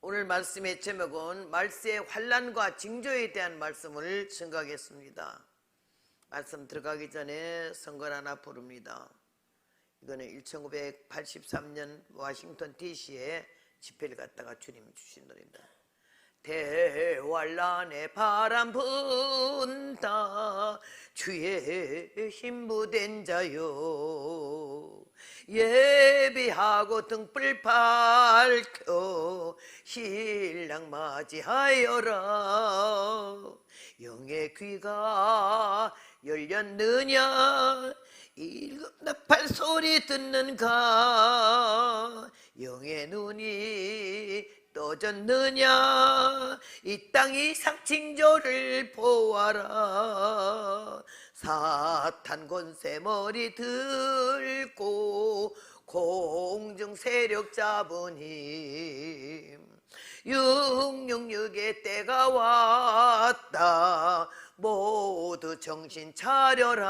오늘 말씀의 제목은 말세의 환난과 징조에 대한 말씀을 증거하겠습니다. 말씀 들어가기 전에 선걸 하나 부릅니다. 이거는 1983년 워싱턴 DC에 집회를 갔다가 주님이 주신 노래입니다. 대환란의 바람 분다 주의 신부된 자요, 예비하고 등불 밝혀 신랑 맞이하여라. 영의 귀가 열렸느냐, 일곱 나팔 소리 듣는가, 영의 눈이 떠졌느냐, 이 땅이 상징조를 보아라. 사탄 권세 머리 들고 공중 세력 잡은 힘, 666의 때가 왔다. 모두 정신 차려라.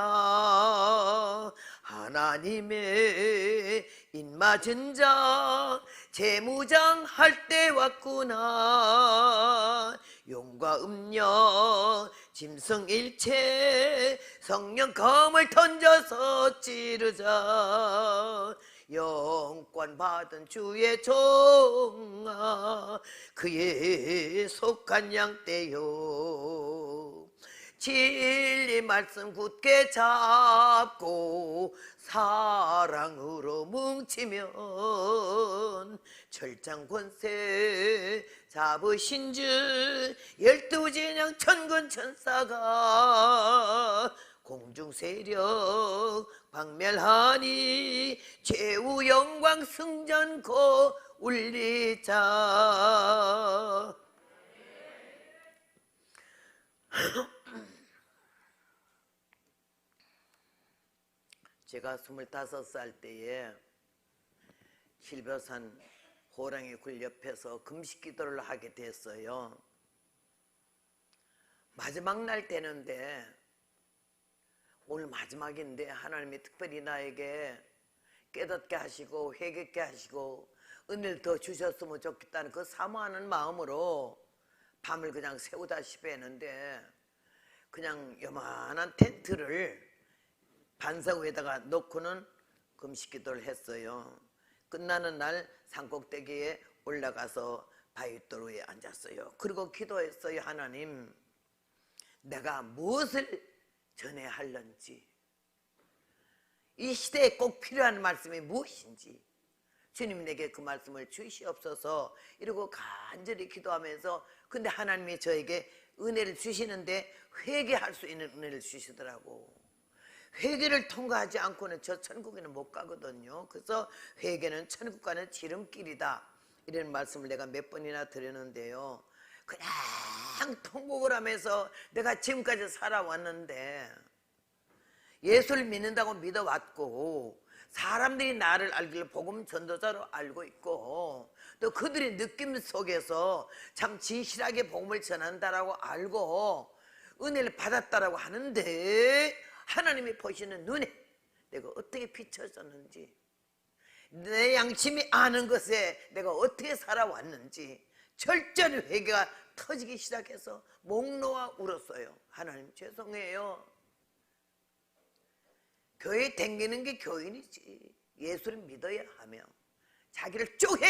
하나님의 입맞은 자 재무장할 때 왔구나. 용과 음녀 짐승일체 성령 검을 던져서 찌르자. 영권 받은 주의 종아, 그의 속한 양떼요. 진리 말씀 굳게 잡고 사랑으로 뭉치면 철장 권세 잡으신 주 12진영 천군 천사가 공중 세력 박멸하니 최후 영광 승전코 울리자. 제가 25살 때에 칠벼산 호랑이 굴 옆에서 금식 기도를 하게 됐어요. 마지막 날 되는데, 오늘 마지막인데 하나님이 특별히 나에게 깨닫게 하시고 회개케 하시고 은혜를 더 주셨으면 좋겠다는 그 사모하는 마음으로 밤을 그냥 새우다시피 했는데, 그냥 요만한 텐트를 반석 위에다가 놓고는 금식 기도를 했어요. 끝나는 날 산꼭대기에 올라가서 바위돌 위에 앉았어요. 그리고 기도했어요. 하나님, 내가 무엇을 전해야 할런지, 이 시대에 꼭 필요한 말씀이 무엇인지 주님 내게 그 말씀을 주시옵소서. 이러고 간절히 기도하면서, 근데 하나님이 저에게 은혜를 주시는데 회개할 수 있는 은혜를 주시더라고. 회개를 통과하지 않고는 저 천국에는 못 가거든요. 그래서 회개는 천국 가는 지름길이다, 이런 말씀을 내가 몇 번이나 드렸는데요. 그냥 통곡을 하면서 내가 지금까지 살아왔는데, 예수를 믿는다고 믿어왔고 사람들이 나를 알기를 복음 전도자로 알고 있고, 또 그들의 느낌 속에서 참 진실하게 복음을 전한다라고 알고 은혜를 받았다라고 하는데, 하나님이 보시는 눈에 내가 어떻게 비춰졌는지, 내 양심이 아는 것에 내가 어떻게 살아왔는지 철저히 회개가 터지기 시작해서 목 놓아 울었어요. 하나님 죄송해요. 교회 댕기는 게 교인이지, 예수를 믿어야 하며 자기를 쪼개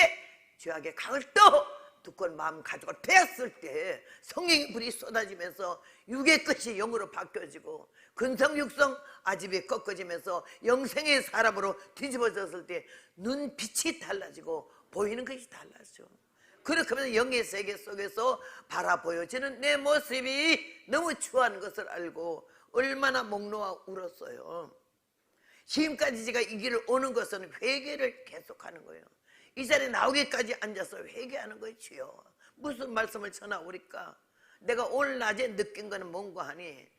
죄악의 강을 떠 두꺼운 마음 가죽을 베었을 때 성령의 불이 쏟아지면서 육의 끝이 영으로 바뀌어지고 근성육성 아집이 꺾어지면서 영생의 사람으로 뒤집어졌을 때 눈빛이 달라지고 보이는 것이 달라져. 그렇게 하면서 영의 세계 속에서 바라보여지는 내 모습이 너무 추한 것을 알고 얼마나 목 놓아 울었어요. 지금까지 제가 이 길을 오는 것은 회개를 계속하는 거예요. 이 자리에 나오기까지 앉아서 회개하는 거예요. 주여, 무슨 말씀을 전하오리까? 내가 오늘 낮에 느낀 거는 뭔가 하니,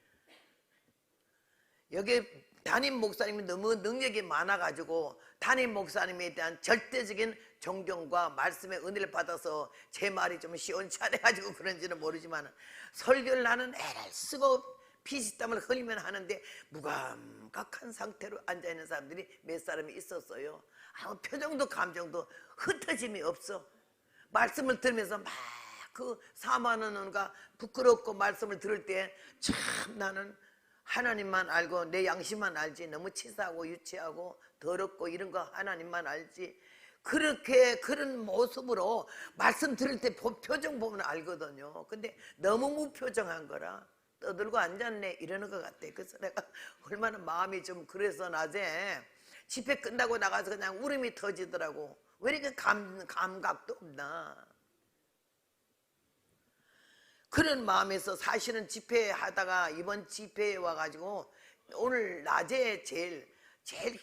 여기 담임 목사님이 너무 능력이 많아가지고 담임 목사님에 대한 절대적인 존경과 말씀의 은혜를 받아서 제 말이 좀 시원찮아가지고 그런지는 모르지만, 설교를 나는 애를 쓰고 피시땀을 흘리면 하는데 무감각한 상태로 앉아있는 사람들이 몇 사람이 있었어요. 아무 표정도 감정도 흩어짐이 없어. 말씀을 들으면서 막 그 사모하는가 부끄럽고 말씀을 들을 때 참 나는 하나님만 알고 내 양심만 알지, 너무 치사하고 유치하고 더럽고 이런 거 하나님만 알지, 그렇게 그런 모습으로 말씀 들을 때 표정 보면 알거든요. 근데 너무 무표정한 거라 떠들고 앉았네 이러는 것 같아. 그래서 내가 얼마나 마음이 좀 그래서 낮에 집회 끝나고 나가서 그냥 울음이 터지더라고. 왜 이렇게 감각도 없나. 그런 마음에서 사실은 집회하다가 이번 집회에 와가지고 오늘 낮에 제일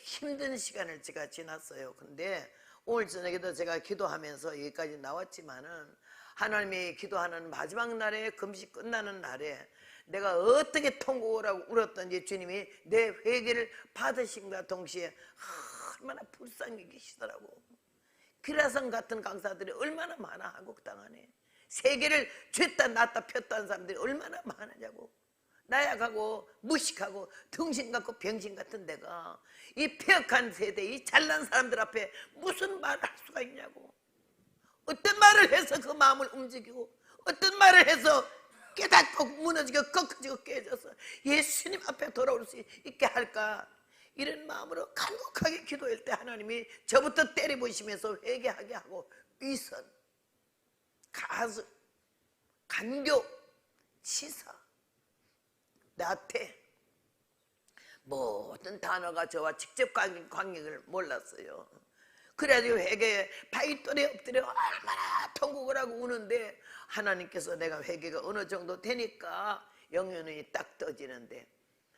힘든 시간을 제가 지났어요. 근데 오늘 저녁에도 제가 기도하면서 여기까지 나왔지만은 하나님이 기도하는 마지막 날에 금식 끝나는 날에 내가 어떻게 통곡을 하고 울었던지 주님이 내 회개를 받으심과 동시에 얼마나 불쌍히 계시더라고. 기라성 같은 강사들이 얼마나 많아. 한국 땅 안에 세계를 죄다 놨다 폈다 한 사람들이 얼마나 많으냐고. 나약하고 무식하고 등신 같고 병신 같은 데가 이 폐역한 세대, 이 잘난 사람들 앞에 무슨 말을 할 수가 있냐고. 어떤 말을 해서 그 마음을 움직이고 어떤 말을 해서 깨닫고 무너지고 꺾어지고 깨져서 예수님 앞에 돌아올 수 있게 할까. 이런 마음으로 간곡하게 기도할 때 하나님이 저부터 때려보시면서 회개하게 하고 위선, 가수, 간교, 치사, 나태 모든 단어가 저와 직접 관계를 몰랐어요. 그래가지고 회개에 바위돌에 엎드려 얼마나 통곡을 하고 우는데 하나님께서 내가 회개가 어느 정도 되니까 영혼이 딱 떠지는데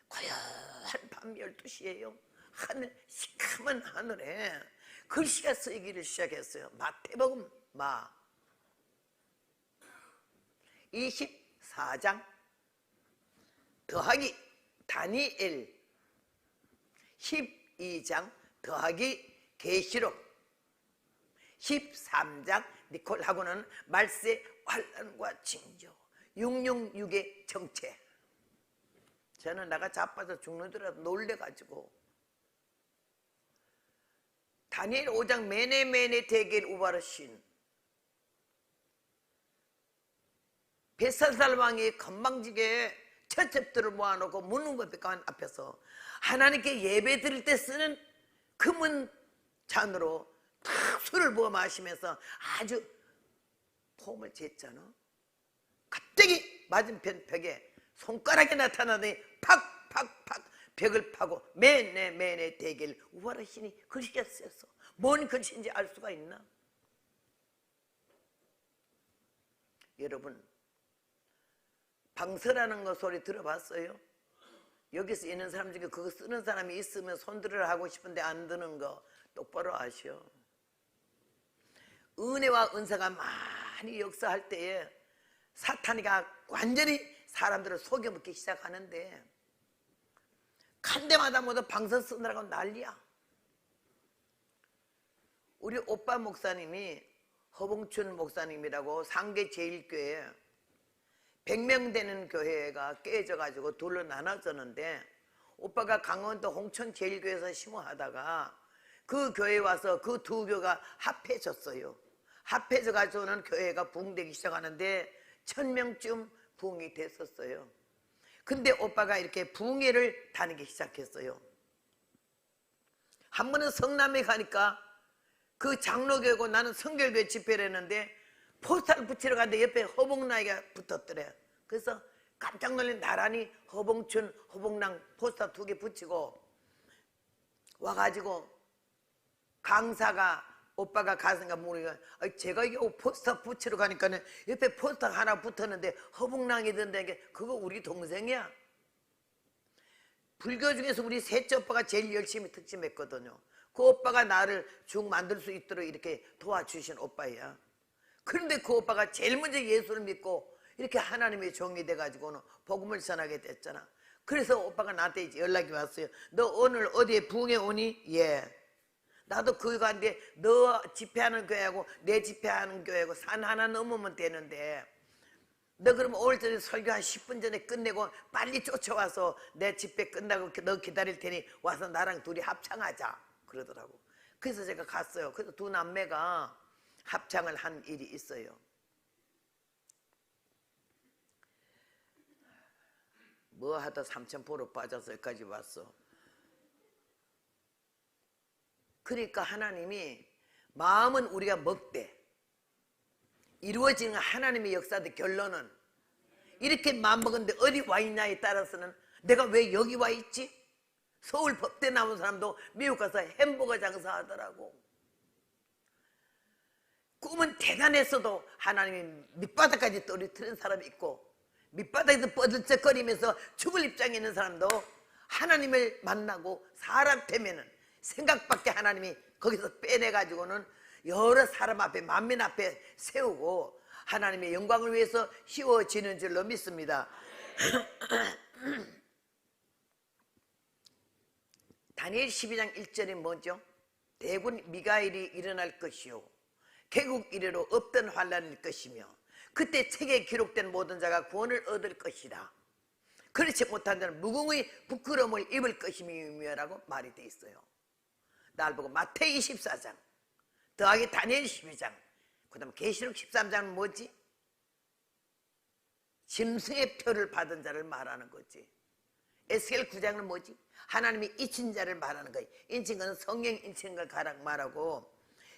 고요한 밤 12시에요. 하늘, 시커먼 하늘에 글씨가 쓰이기를 시작했어요. 마태복음 24장 더하기 다니엘 12장 더하기 계시록 13장 니콜하고는 말세 환난과 징조 666의 정체. 저는 내가 자빠져 죽는더라도 놀래가지고 다니엘 5장 메네 대겔 우바르신 벳살살 왕이 건방지게 처첩들을 모아놓고 묻는 것 앞에서 하나님께 예배 드릴 때 쓰는 금은 잔으로 탁 술을 부어 마시면서 아주 폼을 쟀잖아. 갑자기 맞은편 벽에 손가락이 나타나더니 팍팍팍 벽을 파고 메네 대겔 우바르신이 글씨가 쓰였어. 뭔 글씨인지 알 수가 있나? 여러분, 방서라는 거 소리 들어봤어요? 여기서 있는 사람 중에 그거 쓰는 사람이 있으면 손들으라 하고 싶은데 안 드는 거 똑바로 아셔. 은혜와 은사가 많이 역사할 때에 사탄이가 완전히 사람들을 속여먹기 시작하는데 간 데마다 모두 방서 쓰느라고 난리야. 우리 오빠 목사님이 허봉춘 목사님이라고 상계제일교회 100명 되는 교회가 깨져가지고 둘로 나눠졌는데 오빠가 강원도 홍천제일교회에서 심호하다가 그 교회에 와서 그 두 교가 합해졌어요. 합해져가지고는 교회가 부흥되기 시작하는데 1000명쯤 부흥이 됐었어요. 근데 오빠가 이렇게 부흥회를 다니기 시작했어요. 한 번은 성남에 가니까 그 장로교고 나는 성결교회 집회를 했는데 포스터를 붙이러 갔는데 옆에 허봉랑이가 붙었더래. 그래서 깜짝 놀란 나란히 허봉춘, 허봉랑 포스터 2개 붙이고 와가지고 강사가 오빠가 가서가 모르니까 제가 이 포스터 붙이러 가니까는 옆에 포스터 하나 붙었는데 허봉랑이던데 그거 우리 동생이야. 불교 중에서 우리 셋째 오빠가 제일 열심히 특집했거든요. 그 오빠가 나를 쭉 만들 수 있도록 이렇게 도와주신 오빠야. 그런데 그 오빠가 제일 먼저 예수를 믿고 이렇게 하나님의 종이 돼가지고는 복음을 전하게 됐잖아. 그래서 오빠가 나한테 이제 연락이 왔어요. 너 오늘 어디에 부흥회 오니? 예. 나도 그거 가는데 너 집회하는 교회하고 내 집회하는 교회하고 산 하나 넘으면 되는데 너 그러면 오늘 전에 설교 한 10분 전에 끝내고 빨리 쫓아와서 내 집회 끝나고 너 기다릴 테니 와서 나랑 둘이 합창하자 그러더라고. 그래서 제가 갔어요. 그래서 두 남매가 합창을 한 일이 있어요. 뭐 하다 삼천포로 빠져서 여기까지 왔어. 그러니까 하나님이 마음은 우리가 먹되 이루어지는 하나님의 역사의 결론은 이렇게 마음먹었는데 어디 와 있냐에 따라서는 내가 왜 여기 와 있지? 서울 법대 나온 사람도 미국 가서 햄버거 장사하더라고. 꿈은 대단했어도 하나님이 밑바닥까지 떨어뜨린 사람이 있고 밑바닥에서 뻗을적거리면서 죽을 입장에 있는 사람도 하나님을 만나고 사람 되면은 생각밖에 하나님이 거기서 빼내가지고는 여러 사람 앞에 만민 앞에 세우고 하나님의 영광을 위해서 씌워지는 줄로 믿습니다. 다니엘 12장 1절이 뭐죠? 대군 미가엘이 일어날 것이요 개국 이래로 없던 환란일 것이며 그때 책에 기록된 모든 자가 구원을 얻을 것이다. 그렇지 못한 자는 무궁의 부끄러움을 입을 것이며 라고 말이 돼 있어요. 날 보고 마태이 24장 더하기 다니엘 12장 그 다음 계시록 13장은 뭐지? 짐승의 표를 받은 자를 말하는 거지. 에스겔 9장은 뭐지? 하나님이 잊힌 자를 말하는 거예요. 잊힌 것은 성령 잊힌 걸 가락 말하고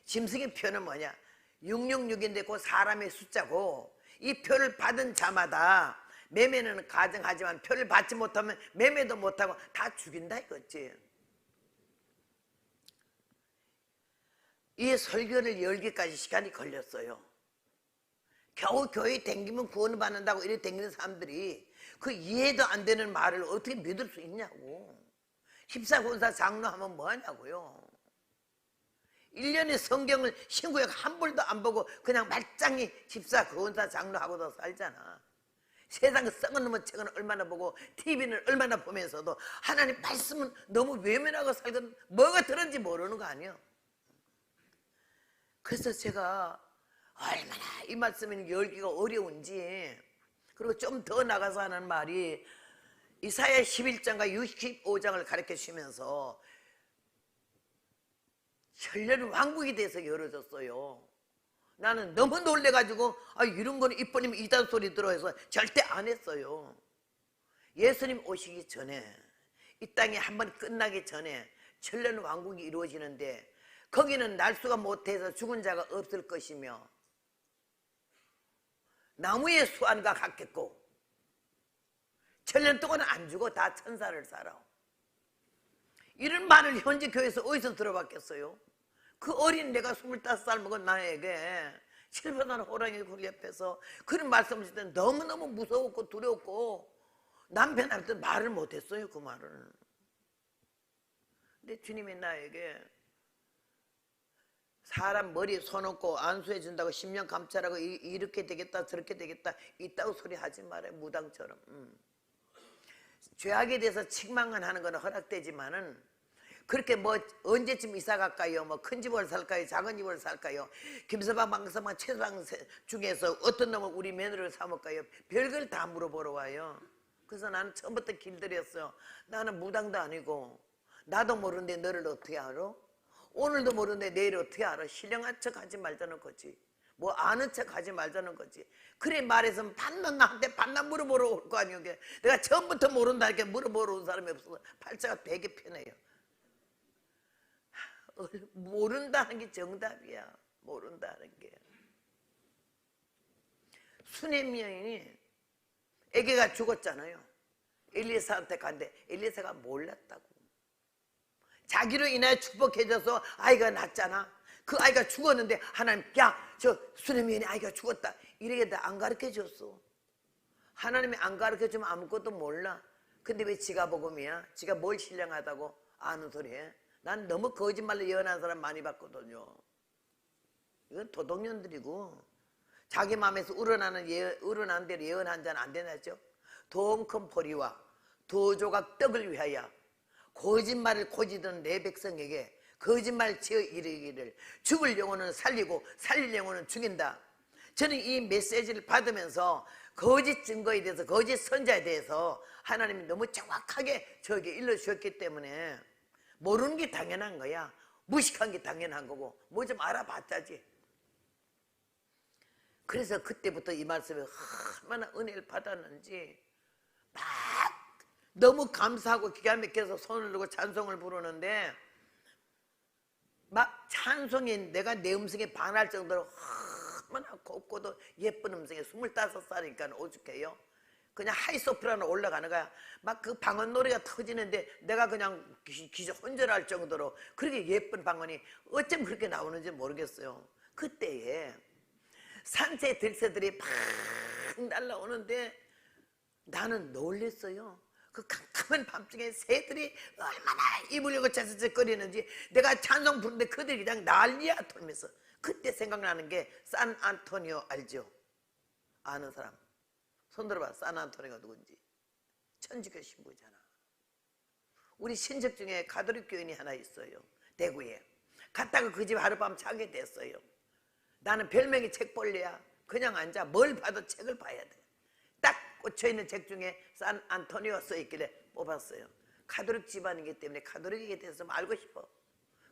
짐승의 표는 뭐냐? 666인데 그 사람의 숫자고 이 표를 받은 자마다 매매는 가정하지만 표를 받지 못하면 매매도 못하고 다 죽인다 이거지. 이 설교를 열기까지 시간이 걸렸어요. 겨우 교회 댕기면 구원을 받는다고 이렇게 댕기는 사람들이 그 이해도 안 되는 말을 어떻게 믿을 수 있냐고. 십사군사 장로하면 뭐하냐고요. 1년에 성경을 신구약 한 벌도 안 보고 그냥 말짱히 십사군사 장로하고도 살잖아. 세상 썩은 놈의 책은 얼마나 보고 TV는 얼마나 보면서도 하나님 말씀은 너무 외면하고 살거든. 뭐가 들은지 모르는 거 아니야. 그래서 제가 얼마나 이 말씀이 열기가 어려운지, 그리고 좀 더 나가서 하는 말이 이사야 11장과 65장을 가르쳐 주시면서 천년 왕국에 대해서 열어줬어요. 나는 너무 놀래가지고 이런 거는 이뻐님 이단 소리 들어해서 절대 안 했어요. 예수님 오시기 전에 이 땅이 한번 끝나기 전에 천년 왕국이 이루어지는데 거기는 날수가 못해서 죽은 자가 없을 것이며 나무의 수완과 같겠고 천년 동안은 안 죽어 다 천사를 살아. 이런 말을 현지 교회에서 어디서 들어봤겠어요? 그 어린 내가 25살 먹은 나에게 실버난 호랑이 굴 옆에서 그런 말씀을 했을 때 너무너무 무서웠고 두려웠고 남편한테 말을 못했어요. 그 말을. 근데 주님이 나에게 사람 머리에 손 얹고 안수해 준다고 10년 감찰하고 이렇게 되겠다 저렇게 되겠다 이따구 소리 하지 말아요. 무당처럼. 죄악에 대해서 책망만 하는 건 허락되지만은 그렇게 뭐 언제쯤 이사 갈까요? 뭐 큰 집을 살까요? 작은 집을 살까요? 김서방 방서방 최소방 중에서 어떤 놈을 우리 며느리를 삼을까요? 별걸 다 물어보러 와요. 그래서 나는 처음부터 길들였어요. 나는 무당도 아니고 나도 모르는데 너를 어떻게 알아? 오늘도 모르는데 내일 어떻게 알아? 신령한 척 하지 말자는 거지. 뭐 아는 척 하지 말자는 거지. 그래 말해서 반만 나한테 반만 물어보러 올 거 아니오. 내가 처음부터 모른다 이렇게 물어보러 온 사람이 없어서 팔자가 되게 편해요. 모른다는 게 정답이야. 모른다는 게. 수넴 여인이 아기가 죽었잖아요. 엘리사한테 갔는데 엘리사가 몰랐다고. 자기로 인하여 축복해줘서 아이가 낳았잖아. 그 아이가 죽었는데 하나님 저 수넴 여인이 아이가 죽었다 이렇게 다 안 가르쳐줬어. 하나님이 안 가르쳐주면 아무것도 몰라. 근데 왜 지가 복음이야? 지가 뭘 신령하다고 아는 소리 해? 난 너무 거짓말로 예언한 사람 많이 봤거든요. 이건 도둑년들이고 자기 마음에서 우러나는 대로 예언한 자는 안 되나죠? 돈 큰 포리와 두 조각 떡을 위하여 거짓말을 고지던 내 백성에게 거짓말 지어 이르기를 죽을 영혼은 살리고 살릴 영혼은 죽인다. 저는 이 메시지를 받으면서 거짓 증거에 대해서 거짓 선자에 대해서 하나님이 너무 정확하게 저에게 일러주셨기 때문에 모르는 게 당연한 거야. 무식한 게 당연한 거고 뭐 좀 알아봤자지. 그래서 그때부터 이 말씀에 얼마나 은혜를 받았는지 막 너무 감사하고 기가 막혀서 손을 들고 찬송을 부르는데 막 찬송이 내가 내 음성에 반할 정도로 얼마나 곱고도 예쁜 음성에 25살이니까 오죽해요. 그냥 하이소프라노 올라가는 거야. 막 그 방언 노래가 터지는데 내가 그냥 혼절할 정도로 그렇게 예쁜 방언이 어쩜 그렇게 나오는지 모르겠어요. 그때에 산새 들새들이 막 날라오는데 나는 놀랬어요. 그 캄캄한 밤중에 새들이 얼마나 입을 열고 째째거리는지 내가 찬송 부르는데 그들이 그냥 난리야 돌면서. 그때 생각나는 게 산안토니오 알죠? 아는 사람 손 들어봐. 산안토니오가 누군지. 천주교 신부잖아. 우리 친척 중에 가톨릭 교인이 하나 있어요. 대구에. 갔다가 그 집 하룻밤 자게 됐어요. 나는 별명이 책벌레야. 그냥 앉아. 뭘 봐도 책을 봐야 돼. 딱 꽂혀있는 책 중에 산안토니오 써있길래 뽑았어요. 가톨릭 집안이기 때문에 가톨릭에 대해서 알고 싶어.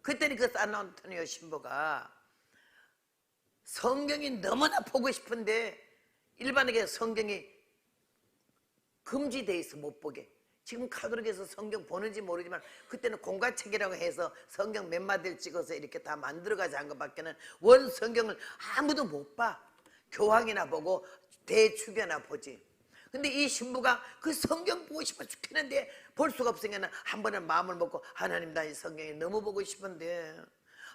그때는 그 산안토니오 신부가 성경이 너무나 보고 싶은데 일반에게 성경이 금지돼 있어 못 보게. 지금 가톨릭에서 성경 보는지 모르지만 그때는 공과책이라고 해서 성경 몇 마디를 찍어서 이렇게 다 만들어가지 한 것밖에는 원 성경을 아무도 못 봐. 교황이나 보고 대축이나 보지. 근데 이 신부가 그 성경 보고 싶어 죽겠는데 볼 수가 없으니까 한 번은 마음을 먹고 하나님 나 이 성경이 너무 보고 싶은데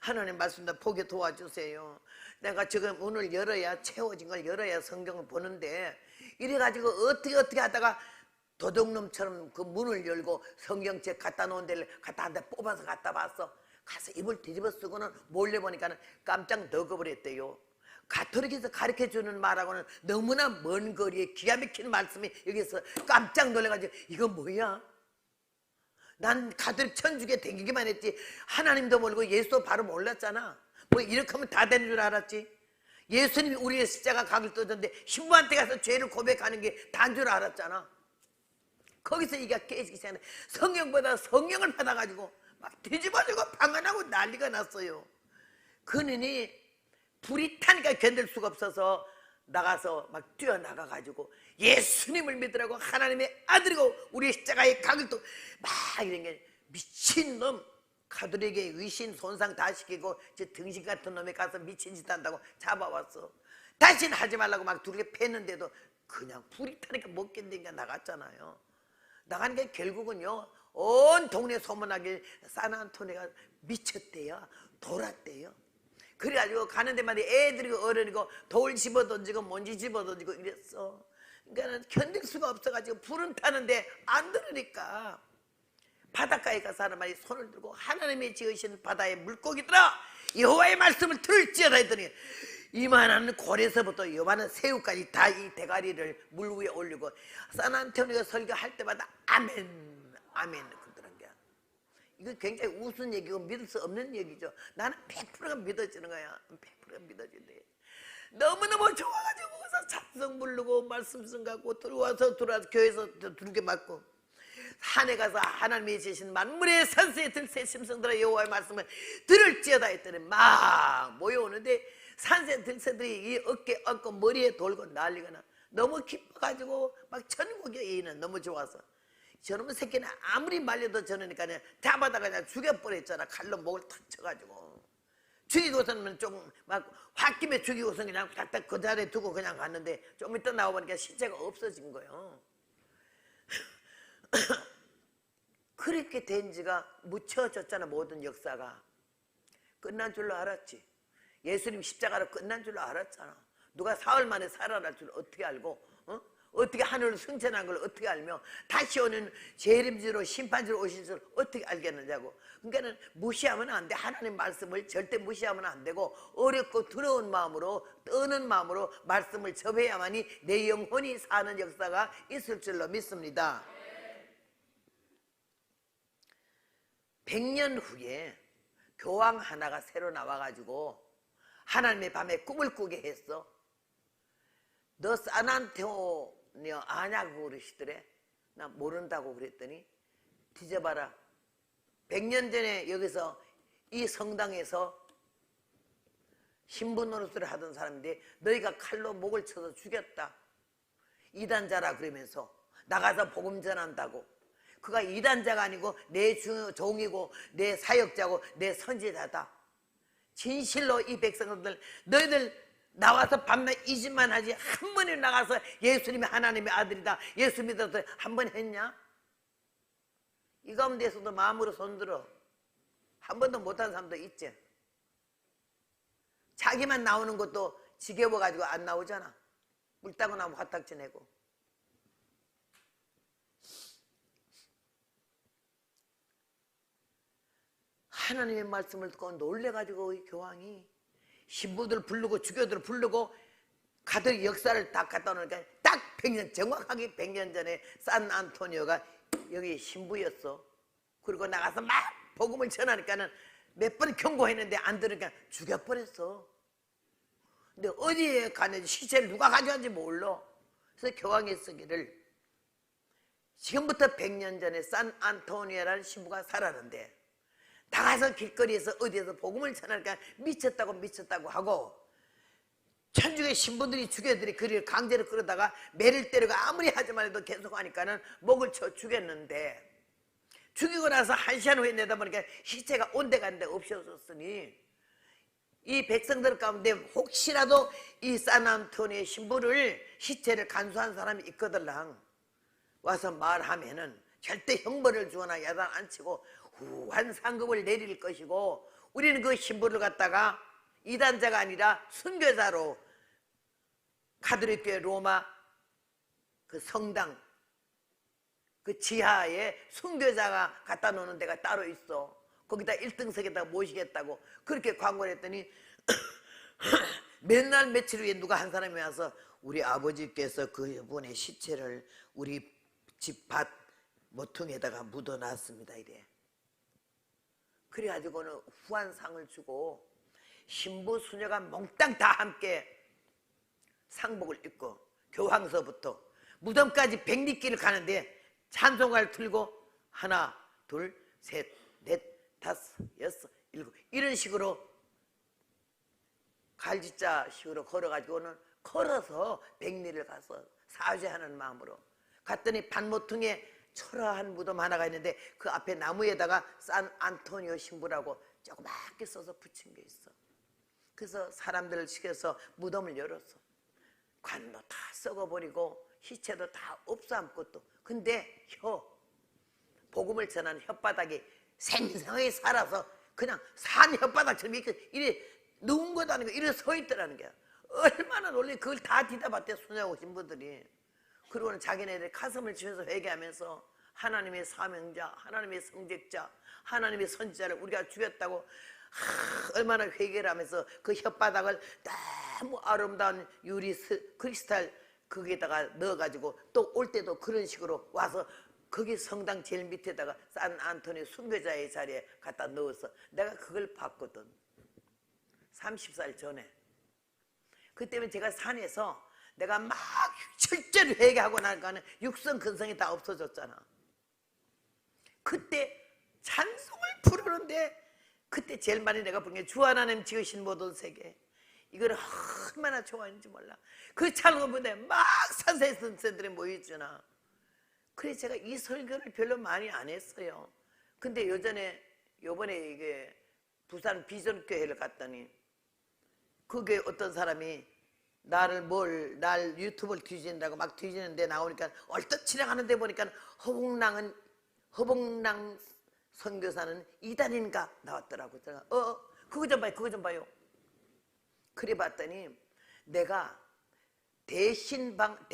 하나님 말씀 나 보게 도와주세요. 내가 지금 문을 열어야 채워진 걸 열어야 성경을 보는데 이래가지고 어떻게 하다가 도둑놈처럼 그 문을 열고 성경책 갖다 놓은 데를 갖다 한 대 뽑아서 갖다 봤어. 가서 입을 뒤집어 쓰고는 몰래 보니까 깜짝 넣어버렸대요. 가톨릭에서 가르쳐주는 말하고는 너무나 먼 거리에 기가 막힌 말씀이 여기서 깜짝 놀라가지고 이거 뭐야? 난 가톨릭 천주교에 댕기기만 했지 하나님도 모르고 예수도 바로 몰랐잖아. 뭐 이렇게 하면 다 되는 줄 알았지. 예수님이 우리의 십자가 각을 떠줬는데 신부한테 가서 죄를 고백하는 게 다인 줄 알았잖아. 거기서 이가 깨지기 시작해. 성경보다 성령을 받아가지고 막 뒤집어지고 방언하고 난리가 났어요. 그는이 불이 타니까 견딜 수가 없어서 나가서 막 뛰어나가가지고 예수님을 믿으라고 하나님의 아들이고 우리 십자가의 각을 또 막 이런 게 미친놈 가톨릭의 위신 손상 다 시키고 저 등신 같은 놈에 가서 미친 짓 한다고 잡아왔어. 다시는 하지 말라고 막 두르게 패는데도 그냥 불이 타니까 못 견디니까 나갔잖아요. 나간 게 결국은요 온 동네 소문나게 산안토니가 미쳤대요. 돌았대요. 그래가지고 가는 데마다 애들이고 어른이고 돌 집어 던지고 먼지 집어 던지고 이랬어. 그러니까 견딜 수가 없어가지고 불은 타는데 안 들으니까 바닷가에 가서 하는 말이 손을 들고 하나님이 지으신 바다의 물고기들아 여호와의 말씀을 들을지어다 했더니 이만한 고래서부터 요만한 새우까지 다 이 대가리를 물 위에 올리고 산안토니가 설교할 때마다 아멘 아멘 그러더란 게. 이거 굉장히 우스운 얘기고 믿을 수 없는 얘기죠. 나는 100%가 믿어지는 거야. 100%가 믿어진대. 너무너무 좋아가지고 거기서 찬송 부르고 말씀 승가고 들어와서 교회에서 두르게 맞고 산에 가서 하나님이 주신 만물의 산새 들새 심성들의 여호와의 말씀을 들을지어다 했더니 막 모여오는데 산새 들새들이 이 어깨 얹고 머리에 돌고 난리가 나. 너무 기뻐가지고 막 천국의 이는 너무 좋아서 저놈의 새끼는 아무리 말려도 저러니까 그냥 잡아다가 그냥 죽여버렸잖아. 칼로 목을 탁 쳐가지고 죽이고서는 좀 막 홧김에 죽이고서 그냥 딱딱 그 자리에 두고 그냥 갔는데 좀 이따 나와보니까 신체가 없어진 거예요. 그렇게 된 지가 묻혀졌잖아. 모든 역사가 끝난 줄로 알았지. 예수님 십자가로 끝난 줄로 알았잖아. 누가 사흘 만에 살아날 줄 어떻게 알고 어떻게 하늘로 승천한 걸 어떻게 알며 다시 오는 재림주로 심판주로 오실 줄 어떻게 알겠느냐고. 그러니까는 무시하면 안 돼. 하나님 말씀을 절대 무시하면 안 되고 어렵고 두려운 마음으로 떠는 마음으로 말씀을 접해야만이 내 영혼이 사는 역사가 있을 줄로 믿습니다. 100년 후에 교황 하나가 새로 나와가지고 하나님의 밤에 꿈을 꾸게 했어. 너 산안토니오 아냐고 그러시더래. 나 모른다고 그랬더니 뒤져봐라. 100년 전에 여기서 이 성당에서 신부 노릇을 하던 사람인데 너희가 칼로 목을 쳐서 죽였다. 이단자라 그러면서 나가서 복음 전한다고. 그가 이단자가 아니고 내 종이고 내 사역자고 내 선지자다. 진실로 이 백성들 너희들 나와서 밤낮 이 짓만 하지 한 번에 나가서 예수님이 하나님의 아들이다 예수 믿어서 한 번 했냐? 이 가운데서도 마음으로 손들어. 한 번도 못한 사람도 있지. 자기만 나오는 것도 지겨워가지고 안 나오잖아. 물 따고 나면 화딱지 내고. 하나님의 말씀을 듣고 놀래가지고 이 교황이 신부들 부르고 주교들 부르고 가톨릭 역사를 다 갖다 놓으니까 딱 100년, 정확하게 100년 전에 산 안토니오가 여기 신부였어. 그리고 나가서 막 복음을 전하니까는 몇 번 경고했는데 안 들으니까 죽여버렸어. 근데 어디에 가는지 시체를 누가 가져간지 몰라. 그래서 교황이 쓰기를 지금부터 100년 전에 산 안토니오라는 신부가 살았는데 나가서 길거리에서 어디에서 복음을 전하니까 미쳤다고 하고 천주교 신부들이 주교들이 그를 강제로 끌어다가 매를 때리고 아무리 하지만 해도 계속 하니까는 목을 쳐 죽였는데 죽이고 나서 1시간 후에 내다보니까 시체가 온데간데 없어졌으니 이 백성들 가운데 혹시라도 이 산안토니의 신부를 시체를 간수한 사람이 있거들랑 와서 말하면은 절대 형벌을 주거나 야단 안 치고 후한 상급을 내릴 것이고 우리는 그 신부를 갖다가 이단자가 아니라 순교자로 가톨릭교회 로마 그 성당 그 지하에 순교자가 갖다 놓는 데가 따로 있어. 거기다 1등석에다 모시겠다고 그렇게 광고를 했더니 맨날 며칠 후에 누가 한 사람이 와서 우리 아버지께서 그분의 시체를 우리 집 밭 모퉁이에다가 묻어놨습니다 이래. 그래가지고는 후한상을 주고 신부 수녀가 몽땅 다 함께 상복을 입고 교황서부터 무덤까지 백리길을 가는데 찬송가를 틀고 하나 둘 셋 넷 다섯 여섯 일곱 이런 식으로 갈지자 식으로 걸어가지고는 걸어서 백리를 가서 사죄하는 마음으로 갔더니 반모퉁이에 초라한 무덤 하나가 있는데 그 앞에 나무에다가 산 안토니오 신부라고 조그맣게 써서 붙인 게 있어. 그래서 사람들을 시켜서 무덤을 열었어. 관도 다 썩어버리고 시체도 다 없어함고 또 근데 복음을 전하는 혓바닥이 생생하게 살아서 그냥 산 혓바닥처럼 이렇게 누운 것도 아니고 이렇게 서 있더라는 거야. 얼마나 놀래. 그걸 다 뒤다봤대 수녀하고 신부들이. 그리고는 자기네들 가슴을 치면서 회개하면서 하나님의 사명자, 하나님의 성직자, 하나님의 선지자를 우리가 죽였다고 얼마나 회개를 하면서 그 혓바닥을 너무 아름다운 유리 크리스탈 거기에다가 넣어가지고 또 올 때도 그런 식으로 와서 거기 성당 제일 밑에다가 산 안토니 순교자의 자리에 갖다 넣어서 내가 그걸 봤거든. 30살 전에. 그때면 제가 산에서 내가 막 철저히 회개하고 나니까는 육성 근성이 다 없어졌잖아. 그때 찬송을 부르는데 그때 제일 많이 내가 부른 게 주 하나님 지으신 모든 세계. 이걸 얼마나 좋아했는지 몰라. 그 찬송을 부르는데 막 산사의 선생들이 모여있잖아. 그래서 제가 이 설교를 별로 많이 안 했어요. 근데 요번에 이게 부산 비전교회를 갔더니 그게 어떤 사람이 날 유튜브를 뒤진다고 막 뒤지는데 나오니까 얼떨 지나가는데 보니까 허봉랑 선교사는 이단인가 나왔더라고. 제가 그거 좀 봐요. 그래 봤더니 내가 대인방언,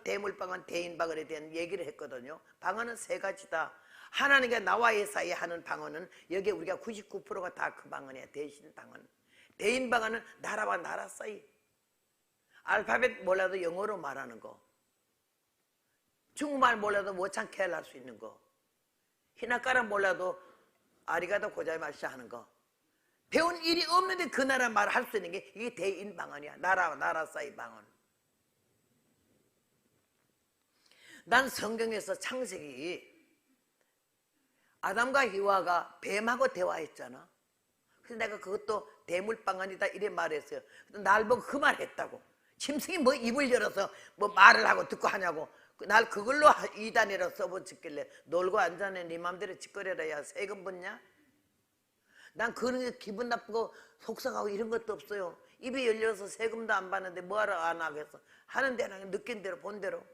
대물방언, 대인방언에 대한 얘기를 했거든요. 방언은 세 가지다. 하나님과 나와의 사이에 하는 방언은 여기에 우리가 99%가 다 그 방언이야. 대신방언. 대인방언은 나라와 나라 사이. 알파벳 몰라도 영어로 말하는 거. 중국말 몰라도 모창케를 할 수 있는 거. 히나카라 몰라도 아리가도 고자이마시 하는 거. 배운 일이 없는데 그 나라 말을 할 수 있는 게 이게 대인방언이야. 나라와 나라 사이 방언. 난 성경에서 창세기 아담과 히와가 뱀하고 대화했잖아. 그래서 내가 그것도 대물빵 아니다 이래 말했어요. 날 보고 그 말 했다고. 짐승이 뭐 입을 열어서 뭐 말을 하고 듣고 하냐고. 날 그걸로 이단이라 써붙였길래 놀고 앉아네 네 맘대로 짓거려라. 야 세금 붙냐? 난 그런 게 기분 나쁘고 속상하고 이런 것도 없어요. 입이 열려서 세금도 안 받는데 뭐하러 안 하겠어. 하는 대로 느낀 대로 본 대로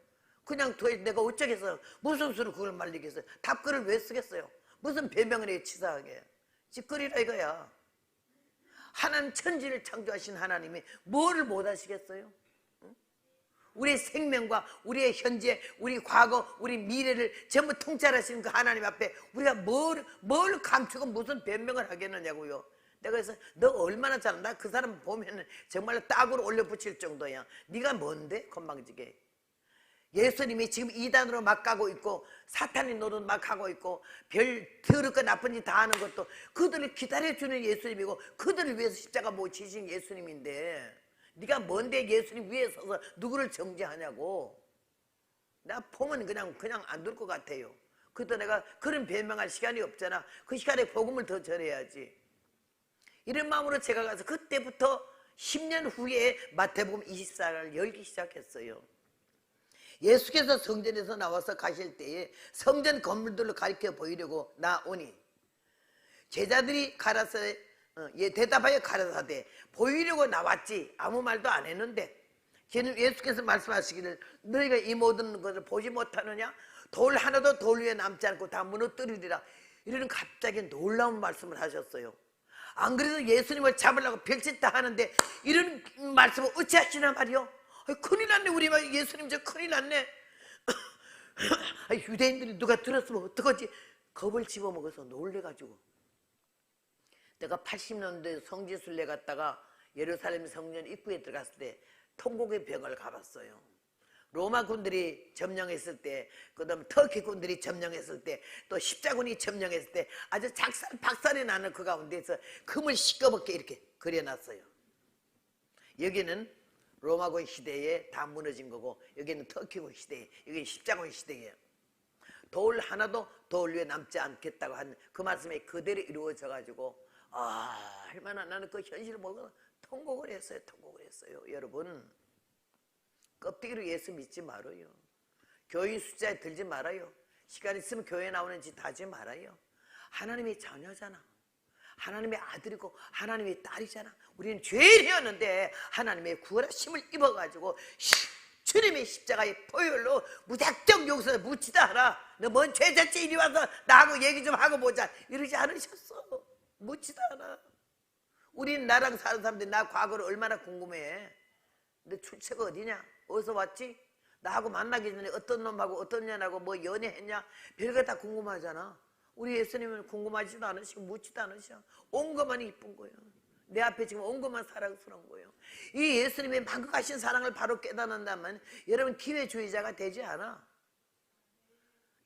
그냥 내가 어쩌겠어요. 무슨 수로 그걸 말리겠어요. 답글을 왜 쓰겠어요. 무슨 변명을 해 치사하게. 짓거리라 이거야. 하나님 천지를 창조하신 하나님이 뭐를 못하시겠어요? 우리의 생명과 우리의 현재, 우리 과거, 우리 미래를 전부 통찰하시는 그 하나님 앞에 우리가 뭘 감추고 무슨 변명을 하겠느냐고요. 내가 그래서 너 얼마나 잘한다. 나 그 사람 보면 정말로 딱으로 올려붙일 정도야. 네가 뭔데? 건방지게. 예수님이 지금 이단으로 막 가고 있고 사탄의 노릇 막 하고 있고 별 더럽고 나쁜 짓 다 하는 것도 그들을 기다려주는 예수님이고 그들을 위해서 십자가 못 지신 예수님인데 네가 뭔데 예수님 위에 서서 누구를 정죄하냐고. 나 보면 그냥 안 될 것 같아요. 그래도 내가 그런 변명할 시간이 없잖아. 그 시간에 복음을 더 전해야지. 이런 마음으로 제가 가서 그때부터 10년 후에 마태복음 24를 열기 시작했어요. 예수께서 성전에서 나와서 가실 때에 성전 건물들로 가르쳐 보이려고 나오니 제자들이 대답하여 가라사대 보이려고 나왔지 아무 말도 안 했는데 예수께서 말씀하시기를 너희가 이 모든 것을 보지 못하느냐? 돌 하나도 돌 위에 남지 않고 다 무너뜨리리라. 이러는 갑자기 놀라운 말씀을 하셨어요. 안 그래도 예수님을 잡으려고 별짓 다 하는데 이런 말씀을 어찌 하시나 말이요. 큰일 났네. 우리 예수님 저 큰일 났네. 유대인들이 누가 들었으면 어떡하지. 겁을 집어먹어서 놀래가지고 내가 80년도에 성지순례 갔다가 예루살렘 성전 입구에 들어갔을 때 통곡의 벽을 가봤어요. 로마 군들이 점령했을 때, 그 다음 터키 군들이 점령했을 때, 또 십자군이 점령했을 때 아주 박살이 나는 그 가운데서 금을 시꺼멓게 이렇게 그려놨어요. 여기는 로마군 시대에 다 무너진 거고 여기는 터키군 시대에, 여기는 십자군 시대예요. 돌 하나도 돌 위에 남지 않겠다고 한 그 말씀이 그대로 이루어져 가지고 얼마나 나는 그 현실을 보고 통곡을 했어요. 여러분 껍데기로 예수 믿지 말아요. 교인 숫자에 들지 말아요. 시간 있으면 교회 나오는 짓 하지 말아요. 하나님의 자녀잖아. 하나님의 아들이고 하나님의 딸이잖아. 우리는 죄인이었는데 하나님의 구원하심을 입어가지고 주님의 십자가의 보혈로 무작정 용서에 묻지도 않아. 너 뭔 죄졌지? 이리 와서 나하고 얘기 좀 하고 보자. 이러지 않으셨어. 묻지도 않아. 우린 나랑 사는 사람들이 나 과거를 얼마나 궁금해. 너 출처가 어디냐? 어디서 왔지? 나하고 만나기 전에 어떤 놈하고 어떤 년하고 뭐 연애했냐? 별거 다 궁금하잖아. 우리 예수님은 궁금하지도 않으시고 묻지도 않으셔. 온 것만 이쁜 거예요. 내 앞에 지금 온 것만 사랑스러운 거예요. 이 예수님의 만극하신 사랑을 바로 깨닫는다면 여러분 기회주의자가 되지 않아.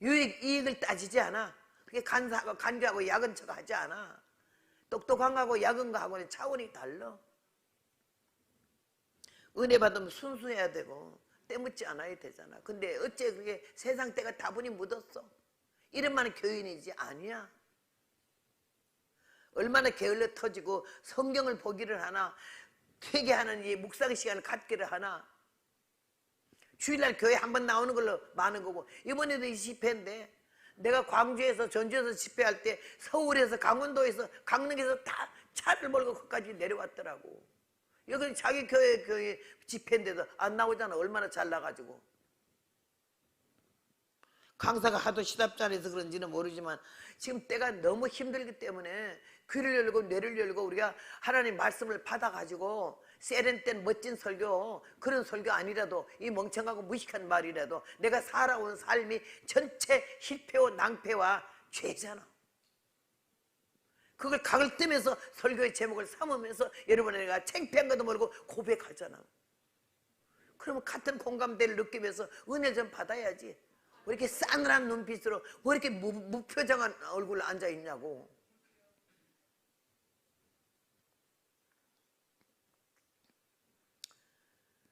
이익을 따지지 않아. 그게 간교하고 야근 척 하지 않아. 똑똑한 거하고 야근 거하고는 차원이 달라. 은혜 받으면 순수해야 되고 때묻지 않아야 되잖아. 근데 어째 그게 세상 때가 다분히 묻었어. 이름만은 교인이지 아니야. 얼마나 게을러 터지고 성경을 보기를 하나, 회개하는 이 묵상 시간을 갖기를 하나. 주일날 교회 한번 나오는 걸로 많은 거고 이번에도 이 집회인데 내가 광주에서 전주에서 집회할 때 서울에서 강원도에서 강릉에서 다 차를 몰고 거기까지 내려왔더라고. 여기는 자기 교회 집회인데도 안 나오잖아. 얼마나 잘 나가지고. 강사가 하도 시답잖아서 그런지는 모르지만 지금 때가 너무 힘들기 때문에 귀를 열고 뇌를 열고 우리가 하나님 말씀을 받아가지고 세련된 멋진 설교, 그런 설교 아니라도 이 멍청하고 무식한 말이라도 내가 살아온 삶이 전체 실패와 낭패와 죄잖아. 그걸 각을 뜨면서 설교의 제목을 삼으면서 여러분 내가 창피한 것도 모르고 고백하잖아. 그러면 같은 공감대를 느끼면서 은혜 좀 받아야지. 왜 이렇게 싸늘한 눈빛으로 왜 이렇게 무표정한 얼굴로 앉아있냐고.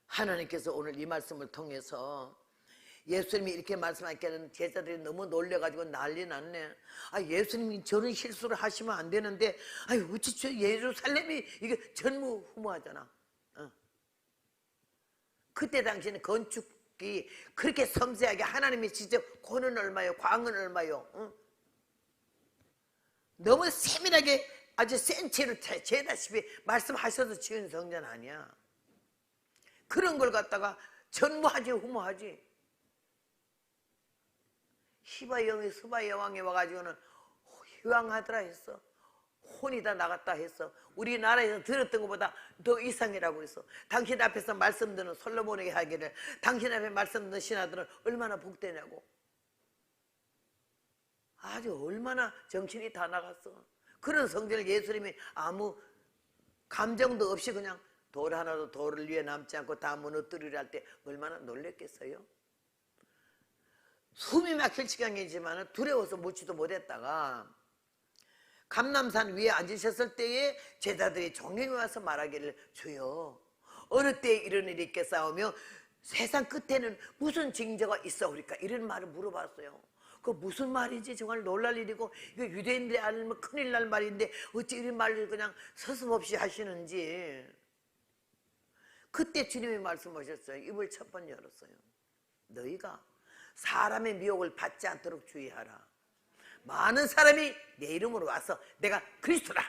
하나님께서 오늘 이 말씀을 통해서 예수님이 이렇게 말씀하니까 제자들이 너무 놀래가지고 난리 났네. 아, 예수님이 저런 실수를 하시면 안 되는데, 아유, 어찌 저 예루살렘이 이게 전무후무하잖아. 그때 당시에는 건축이 그렇게 섬세하게 하나님이 직접 고는 얼마요, 광은 얼마요, 너무 세밀하게 아주 센 채로 재다시피 말씀하셔서 지은 성전 아니야. 그런 걸 갖다가 전무하지 후무하지. 히바 영이 스바 여왕이 와가지고는 휴양하더라 했어. 혼이 다 나갔다 했어. 우리나라에서 들었던 것보다 더 이상이라고 했어. 당신 앞에서 말씀 듣는 솔로몬에게 하기를 당신 앞에 말씀 듣는 신하들은 얼마나 복되냐고. 아주 얼마나 정신이 다 나갔어. 그런 성전을 예수님이 아무 감정도 없이 그냥 돌 하나도 돌을 위에 남지 않고 다 무너뜨리려 할 때 얼마나 놀랬겠어요. 숨이 막힐 지경이지만 두려워서 묻지도 못했다가 감람산 위에 앉으셨을 때에 제자들이 종영이 와서 말하기를 주여 어느 때에 이런 일이 있겠사오며 세상 끝에는 무슨 징조가 있사오리까 이런 말을 물어봤어요. 그 무슨 말인지 정말 놀랄 일이고 이거 유대인들이 알면 큰일 날 말인데 어찌 이런 말을 그냥 서슴없이 하시는지. 그때 주님이 말씀하셨어요. 입을 첫 번 열었어요. 너희가 사람의 미혹을 받지 않도록 주의하라. 많은 사람이 내 이름으로 와서 내가 그리스도다,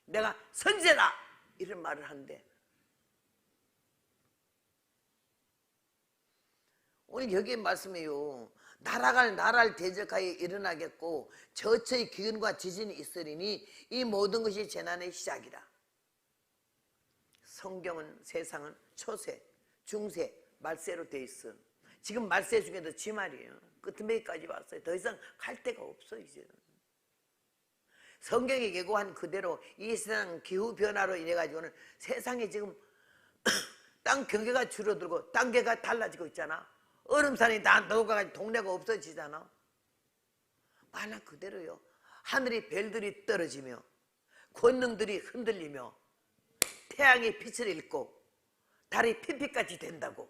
내가 선지자다 이런 말을 한대. 오늘 여기에 말씀이요. 나라를 대적하여 일어나겠고 저처의 기근과 지진이 있으리니 이 모든 것이 재난의 시작이라. 성경은 세상은 초세, 중세, 말세로 돼 있어. 지금 말세 중에도 지 말이에요. 끝매기까지 왔어요. 더 이상 갈 데가 없어 이제는. 성경이 예고한 그대로 이 세상 기후 변화로 인해 가지고는 세상에 지금 땅 경계가 줄어들고 단계가 달라지고 있잖아. 얼음산이 다 녹아가지고 동네가 없어지잖아. 말 그대로요. 하늘이 별들이 떨어지며 권능들이 흔들리며 태양이 빛을 잃고 달이 핀빛같이 된다고.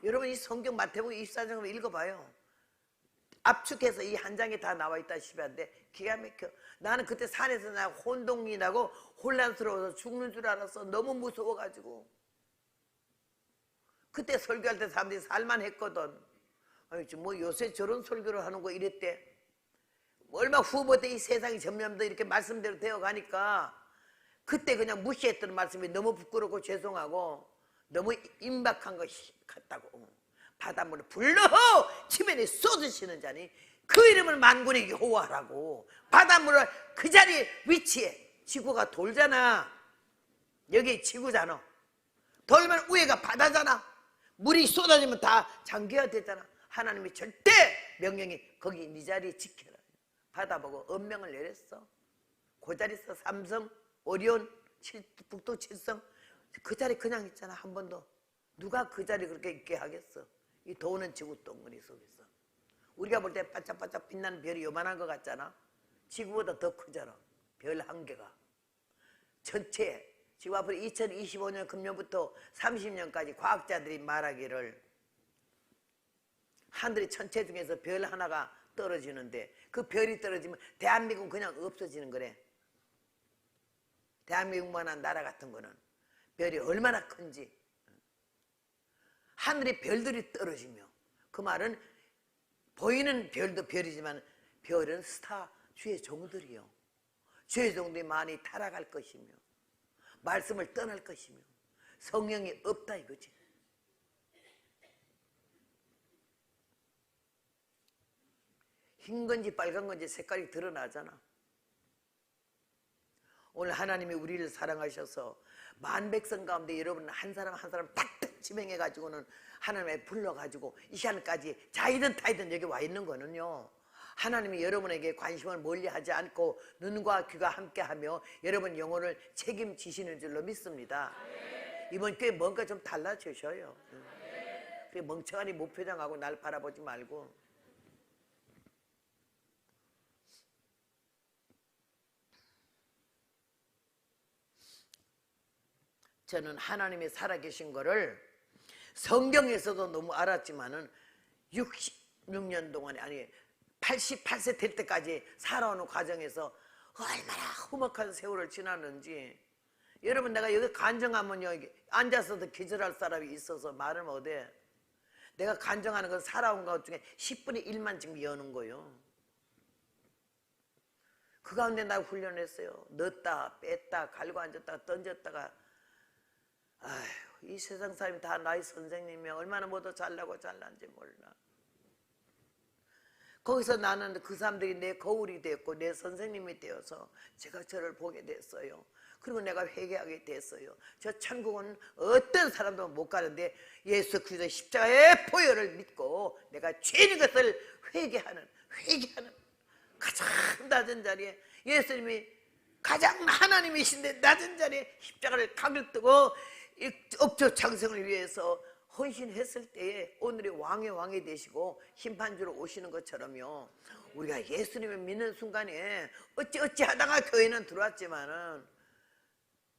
여러분 이 성경 마태복음 24장을 읽어봐요. 압축해서 이 한 장에 다 나와 있다시피 한데 기가 막혀. 나는 그때 산에서 나 혼동이 나고 혼란스러워서 죽는 줄 알았어. 너무 무서워가지고. 그때 설교할 때 사람들이 살만했거든. 아니, 뭐 요새 저런 설교를 하는 거 이랬대. 얼마 후보 때 이 세상이 점점 더 이렇게 말씀대로 되어가니까 그때 그냥 무시했던 말씀이 너무 부끄럽고 죄송하고 너무 임박한 것 같다고. 바닷물을 불러호 지면에 쏟으시는 자니 그 이름을 만군에게 호호하라고. 바닷물을 그 자리에 위치해. 지구가 돌잖아. 여기 지구잖아. 돌면 위에가 바다잖아. 물이 쏟아지면 다 잠겨야 되잖아. 하나님이 절대 명령이 거기 네 자리에 지켜라. 바다 보고 엄명을 내렸어. 그 자리에서 삼성, 오리온, 북두 칠성 그 자리 그냥 있잖아. 한 번도. 누가 그 자리 그렇게 있게 하겠어. 이 도는 지구 동그리 속에서. 우리가 볼 때 반짝반짝 빛나는 별이 요만한 것 같잖아. 지구보다 더 크잖아. 별 한 개가. 전체 지금 앞으로 2025년 금년부터 30년까지 과학자들이 말하기를 하늘의 천체 중에서 별 하나가 떨어지는데 그 별이 떨어지면 대한민국은 그냥 없어지는 거래. 대한민국만한 나라 같은 거는 별이 얼마나 큰지. 하늘에 별들이 떨어지며 그 말은 보이는 별도 별이지만 별은 스타 주의 종들이요. 주의 종들이 많이 타락할 것이며 말씀을 떠날 것이며 성령이 없다 이거지. 흰 건지 빨간 건지 색깔이 드러나잖아. 오늘 하나님이 우리를 사랑하셔서 만백성 가운데 여러분 한 사람 한 사람 탁탁 지명해가지고는 하나님의 불러가지고 이 시간까지 자이든 타이든 여기 와 있는 거는요, 하나님이 여러분에게 관심을 멀리하지 않고 눈과 귀가 함께하며 여러분 영혼을 책임지시는 줄로 믿습니다. 이번 교회 뭔가 좀 달라지셔요. 그래 멍청하니 무표정하고 날 바라보지 말고. 저는 하나님이 살아계신 거를 성경에서도 너무 알았지만은 66년 동안에, 아니 88세 될 때까지 살아오는 과정에서 얼마나 험악한 세월을 지났는지. 여러분, 내가 여기 간증하면요, 앉아서도 기절할 사람이 있어서 말을 못해. 내가 간증하는 건 살아온 것 중에 10분의 1만 지금 여는 거예요. 그 가운데 나 훈련했어요. 넣었다 뺐다 갈고 앉았다가 던졌다가. 아휴, 이 세상 사람이 다 나의 선생님이 얼마나 뭐더 잘나고 잘난지 몰라. 거기서 나는 그 사람들이 내 거울이 됐고 내 선생님이 되어서 제가 저를 보게 됐어요. 그리고 내가 회개하게 됐어요. 저 천국은 어떤 사람도 못 가는데 예수 그리스도 십자가의 보혈을 믿고 내가 죄인 것을 회개하는 가장 낮은 자리에, 예수님이 가장 하나님이신데 낮은 자리에 십자가를 각을 뜨고 업적 장성을 위해서 헌신했을 때에 오늘의 왕의 왕이 되시고 심판주로 오시는 것처럼요, 우리가 예수님을 믿는 순간에 어찌 하다가 교회는 들어왔지만은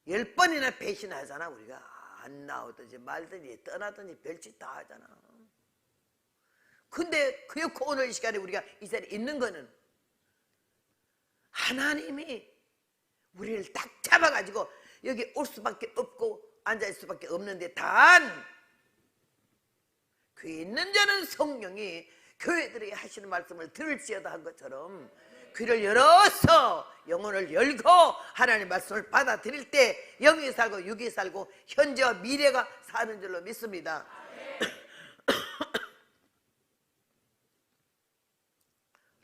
10번이나 배신하잖아. 우리가 안 나오든지 말든지 떠나든지 별짓 다 하잖아. 근데 그렇고 오늘 이 시간에 우리가 이 자리에 있는 거는 하나님이 우리를 딱 잡아가지고 여기 올 수밖에 없고 앉아있을 수밖에 없는데, 단 귀 있는 자는 성령이 교회들이 하시는 말씀을 들을지어다 한 것처럼 귀를 열어서 영혼을 열고 하나님의 말씀을 받아들일 때 영이 살고 육이 살고 현재와 미래가 사는 줄로 믿습니다.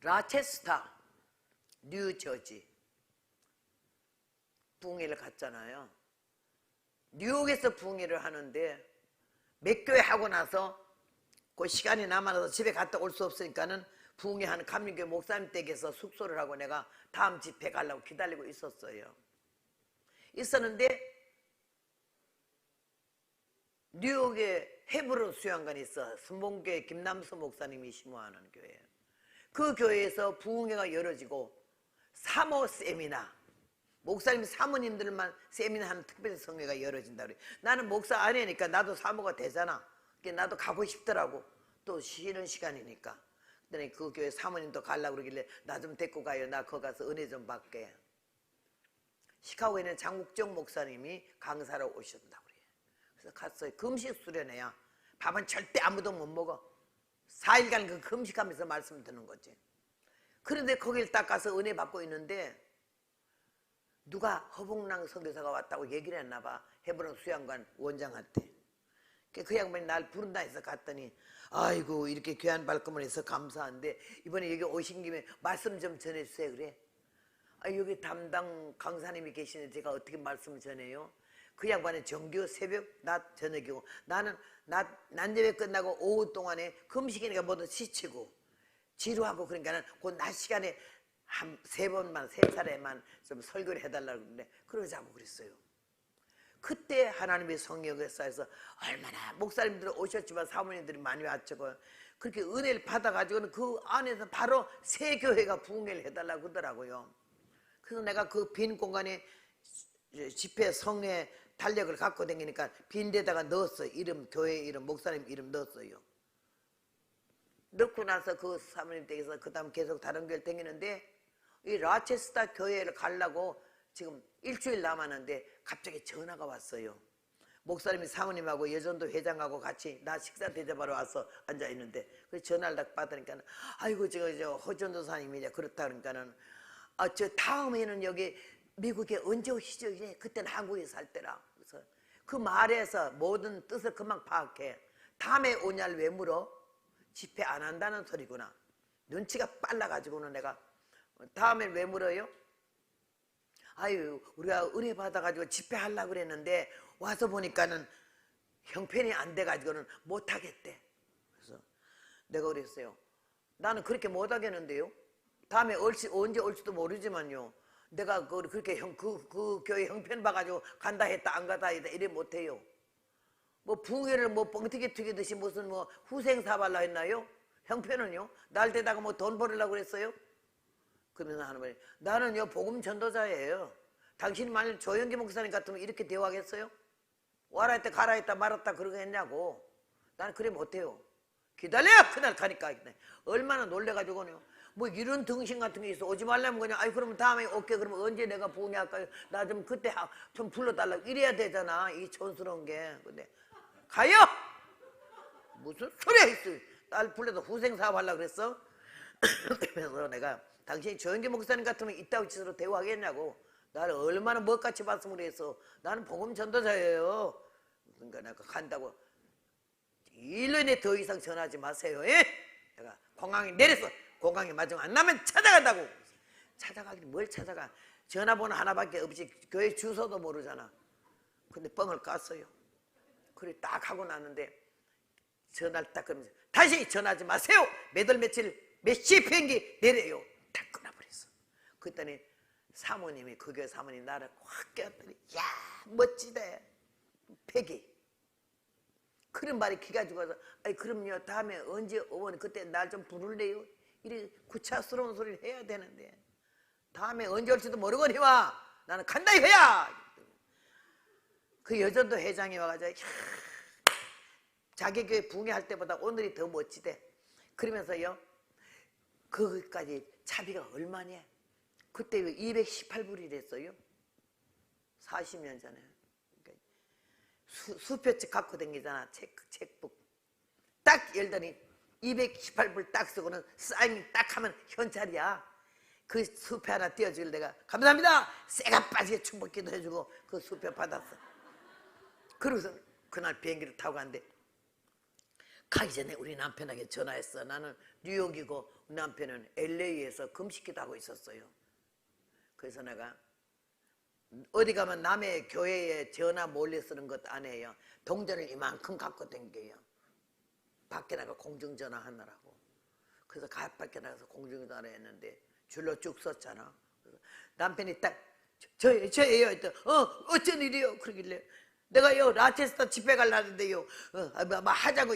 라체스타 뉴저지 부흥회를 갔잖아요. 뉴욕에서 부흥회를 하는데 몇 교회 하고 나서 그 시간이 남아서 집에 갔다 올 수 없으니까는 부흥회 하는 감리교회 목사님 댁에서 숙소를 하고 내가 다음 집회 가려고 기다리고 있었는데 뉴욕에 헤브론 수양관이 있어. 순봉교회 김남수 목사님이 심호하는 교회예요. 그 교회에서 부흥회가 열어지고 사모 세미나, 목사님 사모님들만 세미나하는 특별 성회가 열어진다 그래. 나는 목사 아내니까 나도 사모가 되잖아. 나도 가고 싶더라고. 또 쉬는 시간이니까. 그랬더니 그 교회 사모님도 가려고 그러길래 나 좀 데리고 가요. 나 거기 가서 은혜 좀 받게. 시카고에 있는 장국정 목사님이 강사로 오셨다고 그래요. 그래서 갔어요. 금식 수련회야. 밥은 절대 아무도 못 먹어. 4일간 그 금식하면서 말씀 듣는 거지. 그런데 거길 딱 가서 은혜 받고 있는데 누가 허봉랑 선교사가 왔다고 얘기를 했나 봐. 헤브론 수양관 원장한테. 그 양반이 날 부른다 해서 갔더니, 아이고 이렇게 귀한 발걸음을 해서 감사한데 이번에 여기 오신 김에 말씀 좀 전해주세요. 그래. 아, 여기 담당 강사님이 계시는데 제가 어떻게 말씀을 전해요? 그 양반은 정규 새벽 낮 저녁이고 나는 낮 예배 끝나고 오후 동안에 금식이니까 모두 지치고 지루하고, 그러니까는 그 낮 시간에 한 3번만 3차례만 좀 설교를 해달라고 그러는데 그러자고 그랬어요. 그때 하나님의 성령에 쌓여서 얼마나 목사님들 오셨지만 사모님들이 많이 왔죠. 그렇게 은혜를 받아가지고는 그 안에서 바로 새 교회가 부흥회를 해달라고 그러더라고요. 그래서 내가 그 빈 공간에 집회 성회 달력을 갖고 다니니까 빈 데다가 넣었어요. 이름, 교회 이름, 목사님 이름 넣었어요. 넣고 나서 그 사모님 댁에서 그 다음 계속 다른 교회를 다니는데 이 라체스타 교회를 가려고 지금 일주일 남았는데 갑자기 전화가 왔어요. 목사님이 사모님하고 여전도 회장하고 같이 나 식사 대접하러 와서 앉아있는데 그 전화를 딱 받으니까 아이고 저 허전도사님이 그렇다 그러니까는 저 다음에는 여기 미국에 언제 오시죠? 이래. 그때는 한국에 살 때라. 그래서 그 말에서 모든 뜻을 금방 파악해. 다음에 오냐를 왜 물어? 집회 안 한다는 소리구나. 눈치가 빨라가지고는 내가 다음에 왜 물어요? 아유 우리가 은혜 받아가지고 집회하려고 그랬는데 와서 보니까는 형편이 안 돼가지고는 못하겠대. 그래서 내가 그랬어요. 나는 그렇게 못하겠는데요. 다음에 언제 올지도 모르지만요. 내가 그렇게 그 교회 형편 봐가지고 간다 했다 안 가다 했다 이래 못해요. 뭐 부흥회를 뭐 뻥튀기 튀기듯이 무슨 뭐 후생사발라 했나요? 형편은요? 날 대다가 뭐 돈 벌으려고 그랬어요? 그러면서 하는 말이 나는요 복음 전도자예요. 당신이 만약 조영기 목사님 같으면 이렇게 대화하겠어요? 와라 했다 가라 했다 말았다 그러겠냐고. 나는 그래 못해요. 기다려! 그날 가니까. 얼마나 놀래가지고요. 뭐 이런 등신 같은 게 있어. 오지 말라면 그냥, 아이, 그러면 다음에 올게. 그러면 언제 내가 부흥회 할까요? 나 좀 그때 좀 불러달라고. 이래야 되잖아. 이 촌스러운 게. 근데, 가요! 무슨 소리야, 있어. 딸 불러서 후생사업 하려고 그랬어? 그래서 내가, 당신이 조영기 목사님 같으면 이따위 짓으로 대우하겠냐고. 나를 얼마나 멋같이 봤으면 그래서. 나는 복음 전도자예요. 그러니까 내가 간다고. 1년에 더 이상 전화하지 마세요. 예? 내가 공항에 내려서 공항에 마중 안 나면 찾아간다고. 찾아가긴 뭘 찾아가. 전화번호 하나밖에 없이 교회 주소도 모르잖아. 근데 뻥을 깠어요. 그래 딱 하고 나는데 전화를 딱 그러면서 다시 전화하지 마세요. 몇 월 며칠 몇 시 비행기 내려요. 딱 끊어버렸어. 그랬더니 사모님이 그 교회 사모님 나를 확 깨웠더니 야 멋지대 패기. 그런 말이 기가 죽어서 아이 그럼요 다음에 언제 오면 그때 날 좀 부를래요. 이래 구차스러운 소리를 해야 되는데 다음에 언제 올지도 모르거니와 나는 간다 이거야. 그 여전도 회장이 와가지고 자기 교회 부흥회할 때보다 오늘이 더 멋지대. 그러면서요 거기까지 차비가 얼마냐. 그때 218불이랬어요. 40년 전에. 수표책 갖고 다니잖아. 책북 딱 열더니 218불 딱 쓰고는 사인 딱 하면 현찰이야. 그 수표 하나 띄워주길 내가 감사합니다 쇠가 빠지게 축복기도 해주고 그 수표 받았어. 그러고서 그날 비행기를 타고 갔는데 가기 전에 우리 남편에게 전화했어. 나는 뉴욕이고 남편은 LA에서 금식기도 하고 있었어요. 그래서 내가 어디 가면 남의 교회에 전화 몰래 쓰는 것 안 해요. 동전을 이만큼 갖고 댕겨요. 밖에 나가 공중전화 하느라고. 그래서 밖에 나가서 공중전화 했는데 줄로 쭉 썼잖아. 남편이 딱 저예요. 어쩐 일이요? 그러길래 내가요 라체스터 집회 가려는데요. 하자고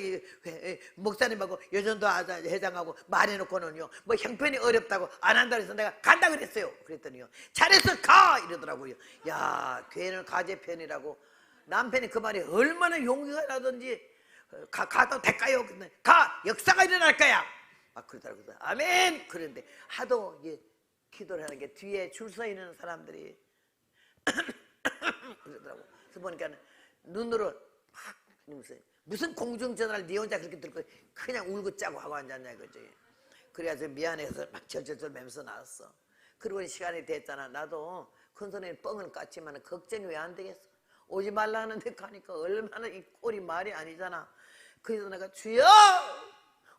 목사님하고 여전도 회장하고 말해놓고는요. 뭐 형편이 어렵다고 안 한다 그래서 내가 간다 그랬어요. 그랬더니요 잘해서 가 이러더라고요. 야 교회는 가제편이라고. 남편이 그 말이 얼마나 용기가 나든지 가도 될까요? 근데 가 역사가 일어날 거야. 막 그러더라고요. 아멘. 그런데 하도 기도를 하는 게 뒤에 줄 서 있는 사람들이 그러더라고. 그래서 보니까 눈으로 막 무슨 공중전화를 네 혼자 그렇게 들고 그냥 울고 짜고 하고 앉았냐 이거지. 그래가지고 미안해서 막 절절절 맴서 나왔어. 그러고 시간이 됐잖아. 나도 큰 손에 뻥은 깠지만 걱정이 왜 안 되겠어. 오지 말라는데 가니까 얼마나 이 꼴이 말이 아니잖아. 그래서 내가 주여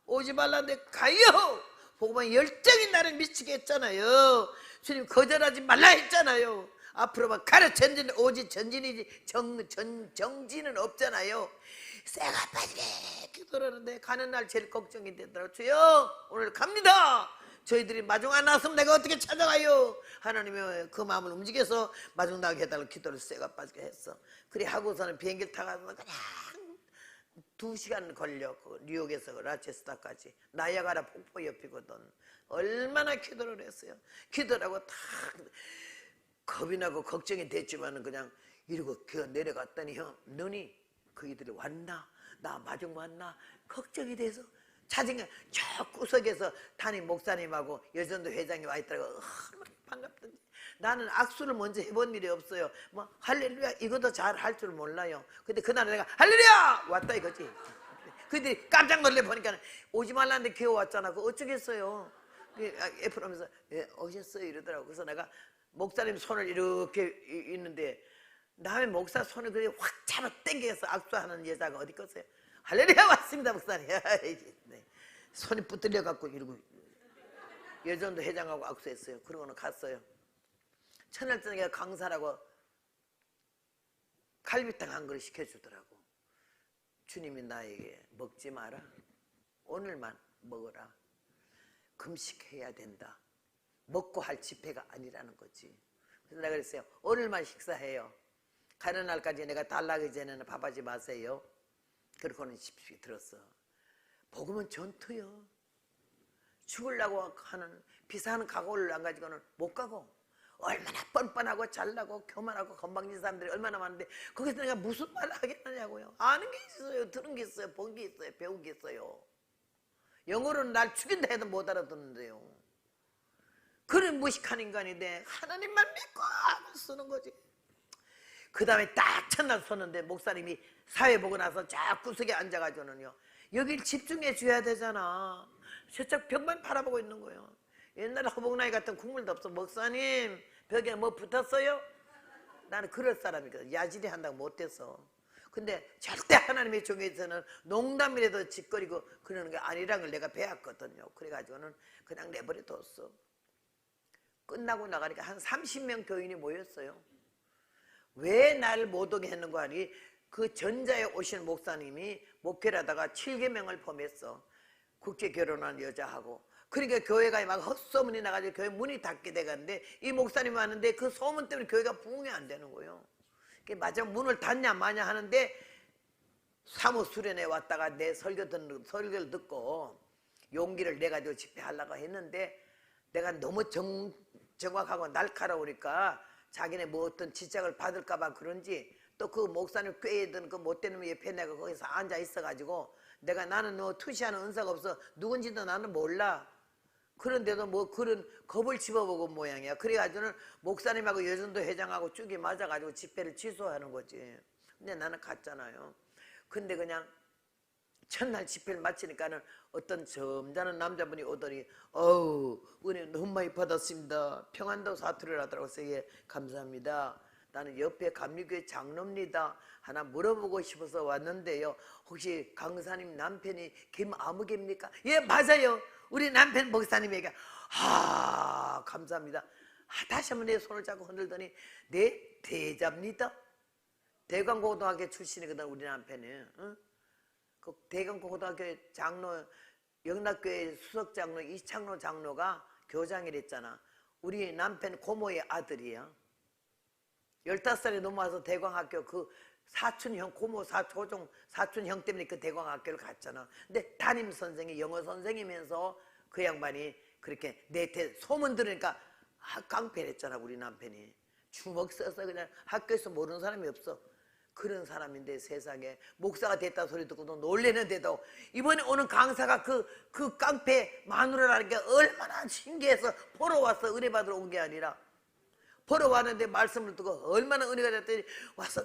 오지 말라는데 가요. 보고만 열정이 나를 미치게 했잖아요. 주님 거절하지 말라 했잖아요. 앞으로만 가려 전진 오지 전진이지 정진은 없잖아요. 쇠가 빠지게 기도를 하는데 가는 날 제일 걱정이 되더라고요. 주여 오늘 갑니다. 저희들이 마중 안 나왔으면 내가 어떻게 찾아가요. 하나님이 그 마음을 움직여서 마중 나게 해달라고 기도를 쇠가 빠지게 했어. 그래 하고서는 비행기를 타가서 그냥 2시간 걸려. 뉴욕에서 라체스터까지. 나야가라 폭포 옆이거든. 얼마나 기도를 했어요. 기도를 하고 다 겁이 나고 걱정이 됐지만은 그냥 이러고 기어 내려갔더니 너니 그이들이 왔나? 나 마중 왔나? 걱정이 돼서 자정에 저 구석에서 담임 목사님하고 여전도 회장이 와 있더라고. 얼마나 반갑던지. 나는 악수를 먼저 해본 일이 없어요. 뭐 할렐루야 이것도 잘 할 줄 몰라요. 근데 그날 내가 할렐루야 왔다 이거지. 근데 깜짝 놀래 보니까 오지 말라는데 기어 왔잖아. 그거 어쩌겠어요. 애플 하면서 오셨어요 이러더라고. 그래서 내가 목사님 손을 이렇게 있는데 남의 목사 손을 그렇게 확 잡아 당겨서 악수하는 여자가 어디 있겠어요. 할렐루야 왔습니다 목사님. 네. 손이 붙들려 갖고 이러고 여전도 회장하고 악수했어요. 그러고는 갔어요. 첫날 저녁에 강사라고 갈비탕 한 그릇 시켜주더라고. 주님이 나에게 먹지 마라. 오늘만 먹어라. 금식해야 된다. 먹고 할 집회가 아니라는 거지. 그래서 내가 그랬어요. 오늘만 식사해요. 가는 날까지 내가 달라기 전에는 밥하지 마세요. 그러고는 집에 들었어. 복음은 전투요. 죽으려고 하는 비사하는 각오를 안 가지고는 못 가고 얼마나 뻔뻔하고 잘나고 교만하고 건방진 사람들이 얼마나 많은데 거기서 내가 무슨 말을 하겠느냐고요. 아는 게 있어요. 들은 게 있어요. 본 게 있어요. 배운 게 있어요. 영어로는 날 죽인다 해도 못 알아듣는데요. 그런 무식한 인간인데 하나님만 믿고 쓰는 거지. 그 다음에 딱 첫날 섰는데 목사님이 사회 보고 나서 쫙 구석에 앉아가지고는요, 여길 집중해 줘야 되잖아. 저쪽 벽만 바라보고 있는 거예요. 옛날에 허벅나이 같은 국물도 없어. 목사님 벽에 뭐 붙었어요? 나는 그럴 사람이거든. 야질이 한다고 못해서. 근데 절대 하나님의 종에서는 농담이라도 짓거리고 그러는 게 아니라는 걸 내가 배웠거든요. 그래가지고는 그냥 내버려뒀어. 끝나고 나가니까 한 30명 교인이 모였어요. 왜 나를 못 오게 했는 거 아니? 그 전자에 오신 목사님이 목회를 하다가 7계명을 범했어. 국제 결혼한 여자하고. 그러니까 교회가 막 헛소문이 나가지고 교회 문이 닫게 돼가는데 이 목사님이 왔는데 그 소문 때문에 교회가 부흥이 안 되는 거예요. 마지막 문을 닫냐 마냐 하는데 사무 수련회 왔다가 내 설교를 듣고 용기를 내가지고 집회하려고 했는데 내가 너무 정확하고 날카로우니까 자기네 뭐 어떤 지적을 받을까봐 그런지 또 그 목사님 꾀든 그 못되는 옆에 내가 거기서 앉아 있어가지고 나는 뭐 투시하는 은사가 없어 누군지도 나는 몰라. 그런데도 뭐 그런 겁을 집어먹은 모양이야. 그래가지고는 목사님하고 여전도 회장하고 쭉이 맞아가지고 집회를 취소하는 거지. 근데 나는 갔잖아요. 근데 그냥 첫날 집회를 마치니까는 어떤 점잖은 남자분이 오더니 어우 은혜 너무 많이 받았습니다. 평안도 사투리를 하더라고요. 예, 감사합니다. 나는 옆에 감리교회 장로입니다. 하나 물어보고 싶어서 왔는데요. 혹시 강사님 남편이 김아무개입니까? 예 맞아요. 우리 남편 목사님에게 감사합니다. 다시 한번 내 손을 잡고 흔들더니 네 대자입니다. 대광고등학교 출신이거든 우리 남편이. 응? 그 대광고등학교 장로 영락교회 수석장로 이창로 장로가 교장이랬잖아. 우리 남편 고모의 아들이야. 15살이 넘어와서 대광학교 그 사촌형 고모 사촌 사촌형 때문에 그 대광학교를 갔잖아. 근데 담임 선생이 영어 선생이면서 그 양반이 그렇게 소문 들으니까 깡패를 했잖아. 우리 남편이 주먹 써서 그냥 학교에서 모르는 사람이 없어. 그런 사람인데 세상에 목사가 됐다 소리 듣고도 놀래는데도 이번에 오는 강사가 그 깡패 마누라라는 게 얼마나 신기해서 보러 와서 은혜 받으러 온 게 아니라 보러 왔는데 말씀을 듣고 얼마나 은혜가 됐더니 와서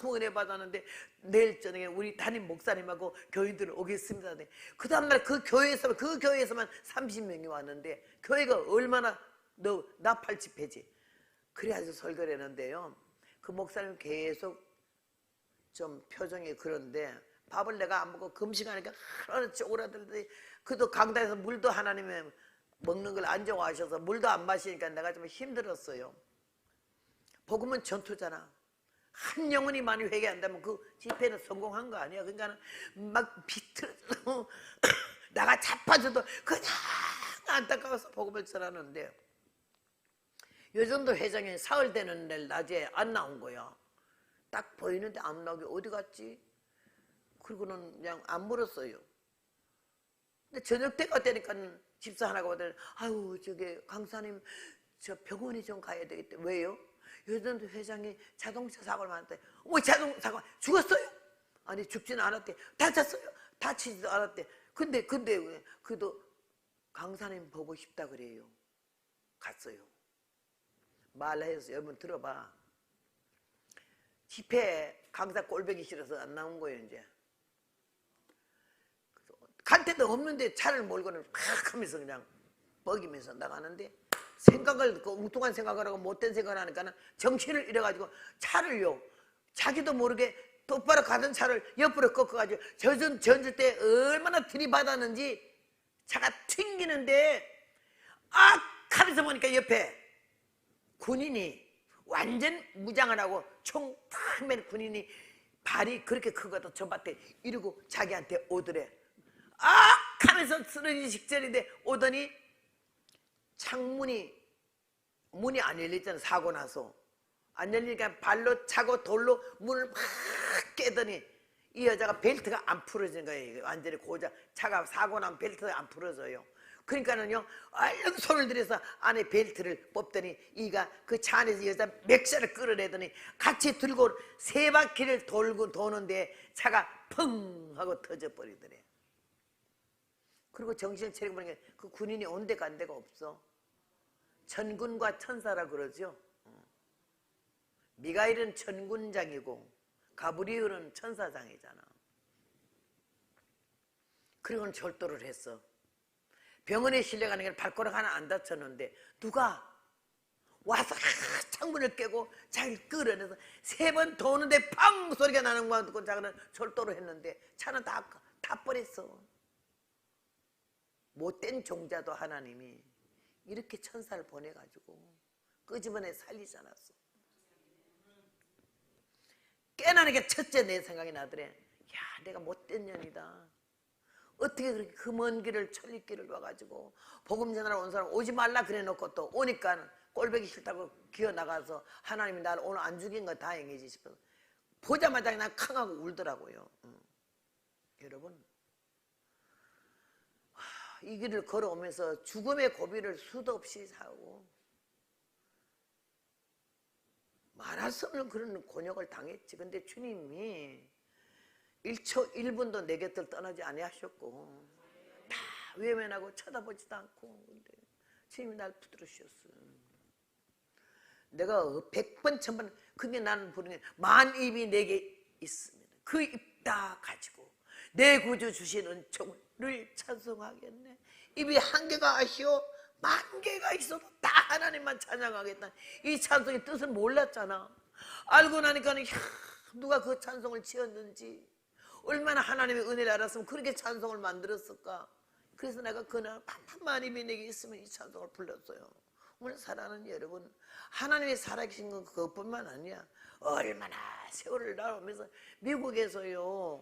너무 은혜 받았는데 내일 저녁에 우리 담임 목사님하고 교인들 오겠습니다. 그 다음날 그 교회에서만 30명이 왔는데 교회가 얼마나 나팔 집회지. 그래가지고 설교를 했는데요. 그 목사님 계속 좀 표정이 그런데 밥을 내가 안 먹고 금식하니까 하나는 쪼그라들더니 그도 강단에서 물도 하나님의 먹는 걸 안 좋아하셔서 물도 안 마시니까 내가 좀 힘들었어요. 복음은 전투잖아. 한 영혼이 많이 회개한다면 그 집회는 성공한 거 아니야. 그러니까 막 비틀어 나가 자빠져도 그냥 안타까워서 복음을 전하는데 요즘도 회장이 사흘 되는 날 낮에 안 나온 거야. 딱 보이는데 안 나오게 어디 갔지? 그리고는 그냥 안 물었어요. 근데 저녁 때가 되니까 집사 하나가 오더니 아유 저기 강사님 저 병원에 좀 가야 되겠대. 왜요? 요즘 회장이 자동차 사고를 많았대. 자동차 사고 죽었어요? 아니 죽지는 않았대. 다쳤어요? 다치지도 않았대. 근데 그래도 강사님 보고 싶다 그래요. 갔어요. 말해서 여러분 들어봐. 집회 강사 꼴보기 싫어서 안 나온 거예요 이제. 갈 데도 없는데 차를 몰고는 팍 하면서 그냥 먹이면서 나가는데 생각을 엉뚱한 생각을 하고 못된 생각을 하니까 정신을 잃어가지고 차를요 자기도 모르게 똑바로 가던 차를 옆으로 꺾어가지고 전주 때 얼마나 들이받았는지 차가 튕기는데 악 하면서 보니까 옆에 군인이 완전 무장을 하고 총 탁 맨 군인이 발이 그렇게 큰 것도 저 밭에 이러고 자기한테 오더래. 악 하면서 쓰러진 직전인데 오더니 문이 안 열렸잖아. 사고 나서 안 열리니까 발로 차고 돌로 문을 막 깨더니 이 여자가 벨트가 안 풀어진 거예요. 완전히 고장 차가 사고 나면 벨트가 안 풀어져요. 그러니까는요, 얼른 손을 들여서 안에 벨트를 뽑더니 이가 그 차 안에서 여자 맥살을 끌어내더니 같이 들고 3바퀴를 돌고 도는데 차가 펑 하고 터져버리더래. 그리고 정신을 차리고 보니까 그 군인이 온데 간 데가 없어. 천군과 천사라 그러죠. 미가엘은 천군장이고 가브리엘은 천사장이잖아. 그리고는 절도를 했어. 병원에 실려가는 게 발가락 하나 안 다쳤는데 누가 와서 창문을 깨고 자기를 끌어내서 3번 도는데 팡 소리가 나는 거 듣고 자기는 절도를 했는데 차는 다 버렸어. 못된 종자도 하나님이 이렇게 천사를 보내가지고 끄집어내 살리지 않았어. 깨나는 게 첫째 내 생각이 나더래. 야, 내가 못된 년이다. 어떻게 그렇게 그 먼 길을 천리길을 와가지고 복음 전하러 온 사람 오지 말라 그래 놓고 또 오니까 꼴보기 싫다고 기어나가서 하나님이 나를 오늘 안 죽인 거 다행이지 싶어서 보자마자 그냥 캉하고 울더라고요. 여러분, 이 길을 걸어오면서 죽음의 고비를 수도 없이 사고 말할 수 없는 그런 곤욕을 당했지. 근데 주님이 1초 1분도 내 곁을 떠나지 아니하셨고 다 외면하고 쳐다보지도 않고 근데 주님이 날 붙들으셨어. 내가 100번 1000번 그게 나는 부르는 만 입이 내게 있으면 그 입 다 가지고 내 구주 주신 은총을 찬송하겠네. 입이 한 개가 아쉬워 만 개가 있어도 다 하나님만 찬양하겠다. 이 찬송의 뜻을 몰랐잖아. 알고 나니까 누가 그 찬송을 지었는지 얼마나 하나님의 은혜를 알았으면 그렇게 찬송을 만들었을까. 그래서 내가 그날 만만 입이 내게 있으면 이 찬송을 불렀어요. 오늘 사랑하는 여러분, 하나님이 살아계신 건 그것뿐만 아니야. 얼마나 세월을 나오면서 미국에서요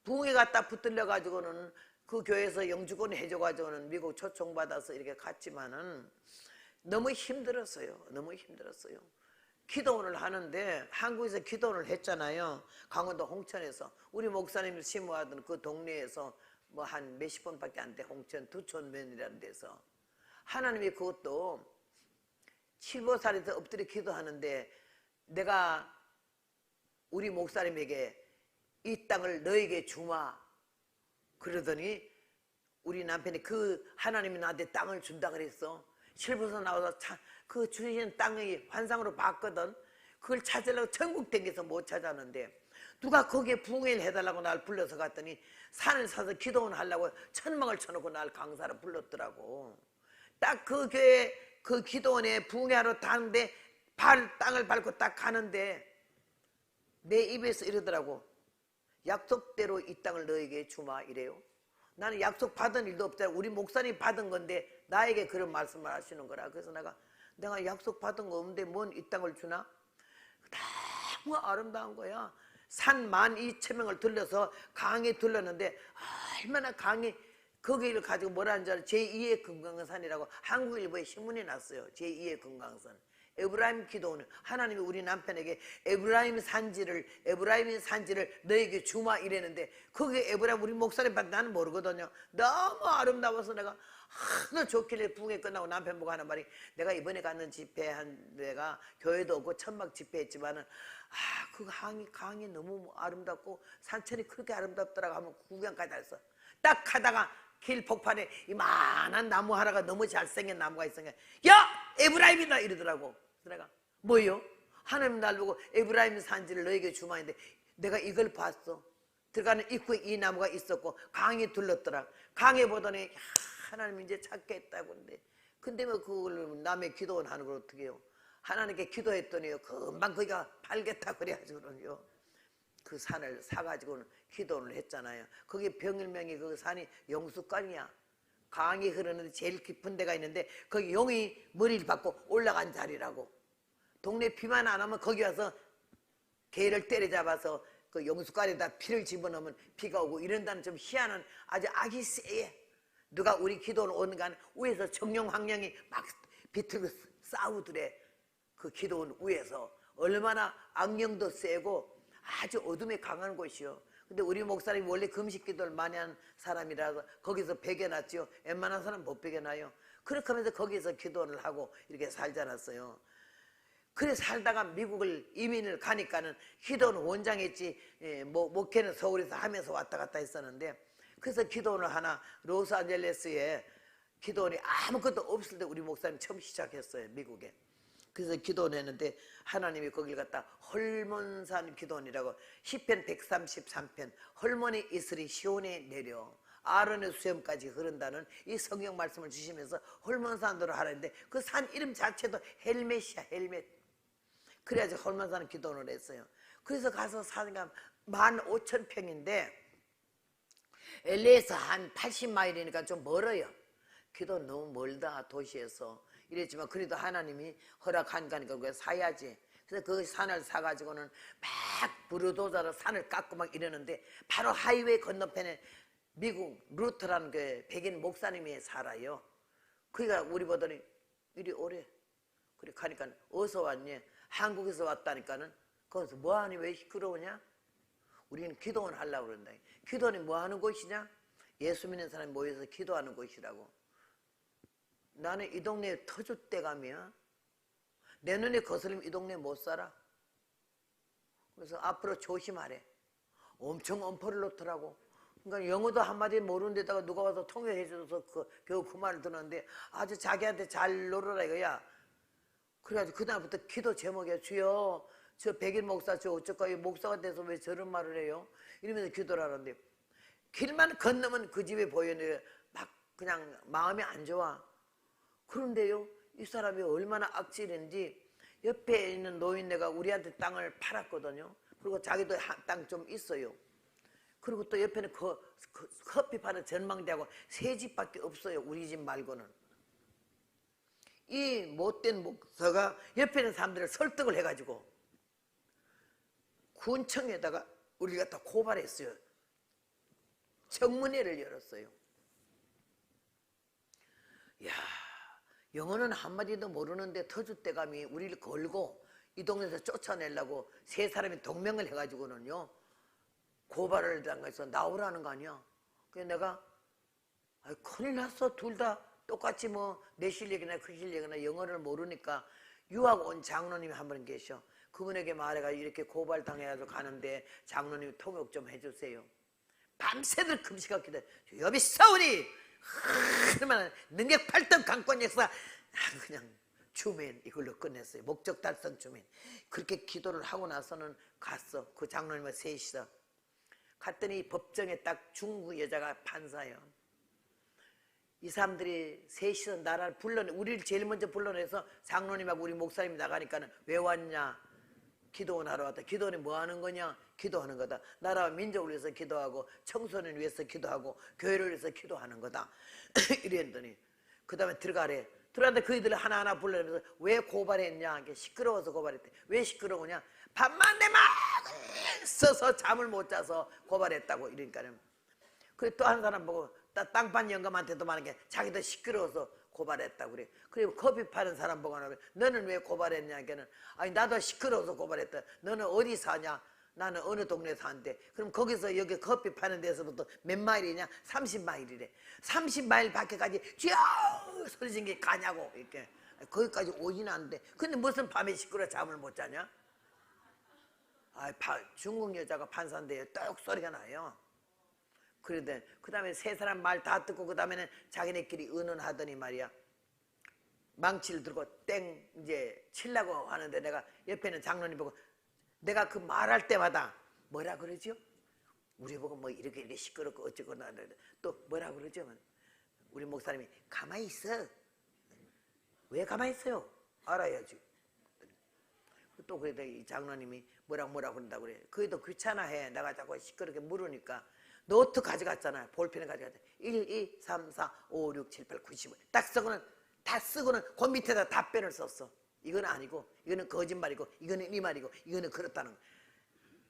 부흥회 갖다 붙들려가지고는 그 교회에서 영주권 해줘가지고는 미국 초청받아서 이렇게 갔지만은 너무 힘들었어요. 너무 힘들었어요. 기도원을 하는데 한국에서 기도원을 했잖아요. 강원도 홍천에서 우리 목사님이 심호하던 그 동네에서 뭐 한 몇십 번밖에 안 돼. 홍천 두촌면이라는 데서 하나님이 그것도 7보살에서 엎드려 기도하는데 내가 우리 목사님에게 이 땅을 너에게 주마 그러더니 우리 남편이 그 하나님이 나한테 땅을 준다 그랬어. 실버서 나와서 그 주신 땅의 환상으로 봤거든. 그걸 찾으려고 전국 댕겨서 못 찾았는데 누가 거기에 부흥회를 해달라고 날 불러서 갔더니 산을 사서 기도원 하려고 천막을 쳐놓고 날 강사로 불렀더라고. 딱 그 교회 그 기도원에 부흥회하러 가는데 땅을 밟고 딱 가는데 내 입에서 이러더라고. 약속대로 이 땅을 너에게 주마 이래요. 나는 약속 받은 일도 없잖아. 우리 목사님 받은 건데 나에게 그런 말씀을 하시는 거라. 그래서 내가 약속 받은 거 없는데 뭔 이 땅을 주나? 너무 아름다운 거야. 산 12,000명을 들려서 강에 들렀는데 얼마나 강이 거기를 가지고 뭐라는 줄 알아? 제2의 금강산이라고 한국일보에 신문이 났어요. 제2의 금강산. 에브라임 기도원은 하나님이 우리 남편에게 에브라임 산지를 너에게 주마 이랬는데 거기에 에브라임 우리 목사님한테 나는 모르거든요. 너무 아름다워서 내가 하도 좋길래 부흥회 끝나고 남편 보고 하는 말이 내가 이번에 갔는 집회한 데가 교회도 없고 천막 집회했지만은 그 강이 너무 아름답고 산천이 그렇게 아름답더라고 하면 구경까지 했어. 딱 하다가 길 폭판에 이만한 나무 하나가 너무 잘생긴 나무가 있으니까 야 에브라임이다 이러더라고. 그래서 내가 뭐요? 하나님 날 보고 에브라임 산지를 너에게 주마인데 내가 이걸 봤어. 들어가는 입구에 이 나무가 있었고 강이 둘렀더라. 강에 보더니 하나님 이제 찾겠다고 근데 뭐 그걸 남의 기도원 하는 걸 어떻게 해요? 하나님께 기도했더니요 금방 거기가 팔겠다 그래가지고는요 그 산을 사가지고는 기도를 했잖아요. 거기 병일명이 그 산이 영숫강이야. 강이 흐르는데 제일 깊은 데가 있는데 거기 용이 머리를 받고 올라간 자리라고. 동네 비만 안 오면 거기 와서 개를 때려잡아서 그 영숫가루에다 피를 집어넣으면 비가 오고 이런다는 좀 희한한 아주 악이 세해. 누가 우리 기도를 오는 간 위에서 정령황령이 막 비틀고 싸우더래. 그 기도원 위에서 얼마나 악령도 세고 아주 어둠에 강한 곳이요. 근데 우리 목사님이 원래 금식 기도를 많이 한 사람이라서 거기서 배겨놨죠. 웬만한 사람 못 배겨놔요. 그렇게 하면서 거기서 기도를 하고 이렇게 살지 않았어요. 그래 살다가 미국을 이민을 가니까는 기도는 원장했지, 목회는 서울에서 하면서 왔다 갔다 했었는데, 그래서 기도원을 하나 로스안젤레스에 기도원이 아무것도 없을 때 우리 목사님 처음 시작했어요, 미국에. 그래서 기도원 했는데 하나님이 거길 갖다 헐몬산 기도원이라고 시편 133편 헐몬의 이슬이 시온에 내려 아론의 수염까지 흐른다는 이 성경 말씀을 주시면서 헐몬산으로 하라는데 그 산 이름 자체도 헬멧이야, 헬멧. 그래야지 헐몬산 기도원을 했어요. 그래서 가서 사니까 15,000평인데 LA에서 한 80마일이니까 좀 멀어요. 기도 너무 멀다 도시에서 이랬지만 그래도 하나님이 허락한 거니까 그거 사야지. 그래서 그 산을 사가지고는 막 부르도자로 산을 깎고 막 이러는데 바로 하이웨이 건너편에 미국 루터라는 그 백인 목사님이 살아요. 그니까 우리 보더니 이리 오래. 그래 가니까 어디서 왔니? 한국에서 왔다니까는 거기서 뭐하니 왜 시끄러우냐? 우리는 기도원 하려고 그런다. 기도원이 뭐하는 곳이냐? 예수 믿는 사람이 모여서 기도하는 곳이라고. 나는 이 동네에 터줏대감이야. 내 눈에 거슬리면 이 동네 못 살아. 그래서 앞으로 조심하래. 엄청 엄포를 놓더라고. 그러니까 영어도 한마디 모르는 데다가 누가 와서 통역해줘서 겨우 그 말을 듣는데 아주 자기한테 잘 놀아라 이거야. 그래가지고 그다음부터 기도 제목이야. 주여 저 백일 목사 저 어쩌까 목사가 돼서 왜 저런 말을 해요? 이러면서 기도를 하는데 길만 건너면 그 집에 보이는데 막 그냥 마음이 안 좋아. 그런데요 이 사람이 얼마나 악질인지 옆에 있는 노인네가 우리한테 땅을 팔았거든요. 그리고 자기도 땅 좀 있어요. 그리고 또 옆에는 커피 파는 전망대하고 세 집밖에 없어요. 우리 집 말고는. 이 못된 목사가 옆에 있는 사람들을 설득을 해가지고 군청에다가 우리가 다 고발했어요. 청문회를 열었어요. 야, 영어는 한마디도 모르는데 터줏대감이 우리를 걸고 이 동네에서 쫓아내려고 세 사람이 동맹을 해가지고는요 고발을 당해서 나오라는 거 아니야. 그래서 내가 큰일 났어. 둘 다 똑같이 뭐 내 실력이나 그 실력이나 영어를 모르니까 유학 온 장로님이 한 분 계셔. 그분에게 말해가 이렇게 고발 당해가지고 가는데 장로님이 통역 좀 해주세요. 밤새들 금식하고 기도. 여비 사우리 얼마나 능력 8등 강권 역사 그냥 주멘 이걸로 끝냈어요. 목적 달성 주멘. 그렇게 기도를 하고 나서는 갔어. 그 장로님과 셋이서 갔더니 법정에 딱 중국 여자가 판사예요. 이 사람들이 셋이서 나를 우리를 제일 먼저 불러내서 장로님하고 우리 목사님이 나가니까는 왜 왔냐? 기도원 하러 왔다. 기도원이 뭐 하는 거냐? 기도하는 거다. 나라와 민족을 위해서 기도하고 청소년을 위해서 기도하고 교회를 위해서 기도하는 거다. 이랬더니 그 다음에 들어가래. 들어갔는데 그이들을 하나하나 불러내면서 왜 고발했냐? 시끄러워서 고발했대. 왜 시끄러우냐? 밤만 되면 써서 잠을 못 자서 고발했다고 이러니까는. 그래 또 한 사람 보고 땅판 영감한테도 많은 게 자기도 시끄러워서 고발했다고 그래. 그리고 커피 파는 사람 보고 나면 너는 왜 고발했냐? 걔는 아니 나도 시끄러워서 고발했다. 너는 어디 사냐? 나는 어느 동네 사는데. 그럼 거기서 여기 커피 파는 데서부터 몇 마일이냐? 30마일이래. 30마일 밖에까지 쥐어 소리 지른 게 가냐고 이렇게. 거기까지 오지는 않는데 근데 무슨 밤에 시끄러워 잠을 못 자냐? 중국 여자가 판사인데 떡 소리가 나요. 그런데 그 다음에 세 사람 말 다 듣고 그 다음에는 자기네끼리 의논하더니 말이야. 망치를 들고 땡 이제 치려고 하는데 내가 옆에는 장로님 보고 내가 그 말할 때마다 뭐라 그러죠? 우리 보고 뭐 이렇게 시끄럽고 어쩌거나 또 뭐라 그러죠? 우리 목사님이 가만히 있어. 왜 가만히 있어요? 알아야지. 또 그래도 이 장로님이 뭐라 그런다고 그래. 그래도 귀찮아해. 내가 자꾸 시끄럽게 물으니까 노트 가져갔잖아요. 볼펜을 가져갔잖아요. 1, 2, 3, 4, 5, 6, 7, 8, 9, 10. 딱 쓰고는 다 쓰고는 그 밑에다 답변을 썼어. 이건 아니고 이거는 거짓말이고 이거는 이 말이고 이거는 그렇다는 거.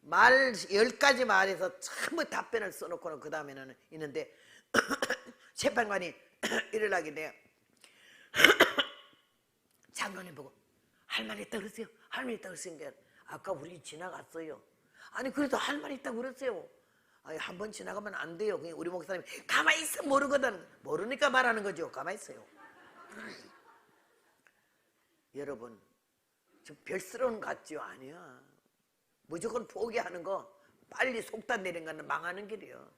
말 10가지 말해서 전부 답변을 써놓고는 그 다음에는 있는데 재판관이 일어나게 돼. 장로님 보고 할 말 있다 그러세요? 할 말 있다 그러세요? 아까 우리 지나갔어요. 아니 그래도 할 말 있다고 그랬어요. 아니, 한 번 지나가면 안 돼요. 그냥 우리 목사님이 가만히 있어 모르거든. 모르니까 말하는 거죠. 가만히 있어요. 여러분, 좀 별스러운 것 같죠? 아니야. 무조건 포기하는 거, 빨리 속단 내린 거는 망하는 길이요.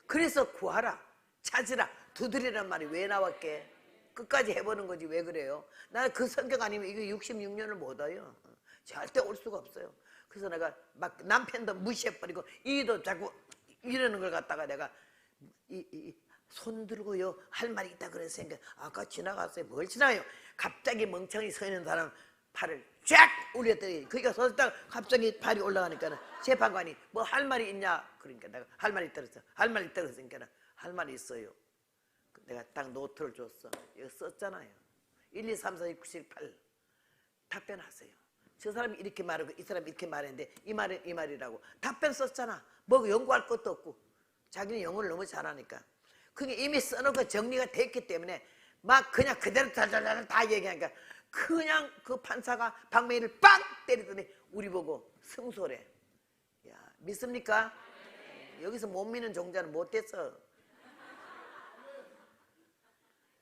그래서 구하라, 찾으라, 두드리란 말이 왜 나왔게? 끝까지 해보는 거지. 왜 그래요? 나는 그 성격 아니면 이거 66년을 못 와요. 절대 올 수가 없어요. 그래서 내가 막 남편도 무시해버리고 이도 자꾸 이러는 걸 갖다가 내가 손 들고요 할 말이 있다 그래서 아까 지나갔어요. 뭘 지나요? 갑자기 멍청이 서 있는 사람 팔을 쫙 올렸더니 그러니까 서있다가 갑자기 발이 올라가니까 재판관이 뭐 할 말이 있냐? 그러니까 내가 할 말이 있다 그랬어. 할 말이 있다 그랬으니까 할 말이 있어요. 내가 딱 노트를 줬어. 이거 썼잖아요. 1, 2, 3, 4, 6, 7, 8 답변하세요. 저 사람이 이렇게 말하고 이 사람이 이렇게 말했는데 이 말은 이 말이라고 답변 썼잖아. 뭐 연구할 것도 없고 자기는 영어를 너무 잘하니까 그게 이미 써놓고 정리가 됐기 때문에 막 그냥 그대로 다 얘기하니까 그냥 그 판사가 박명희를 빵 때리더니 우리 보고 승소래. 야, 믿습니까? 여기서 못 믿는 종자는 못 됐어.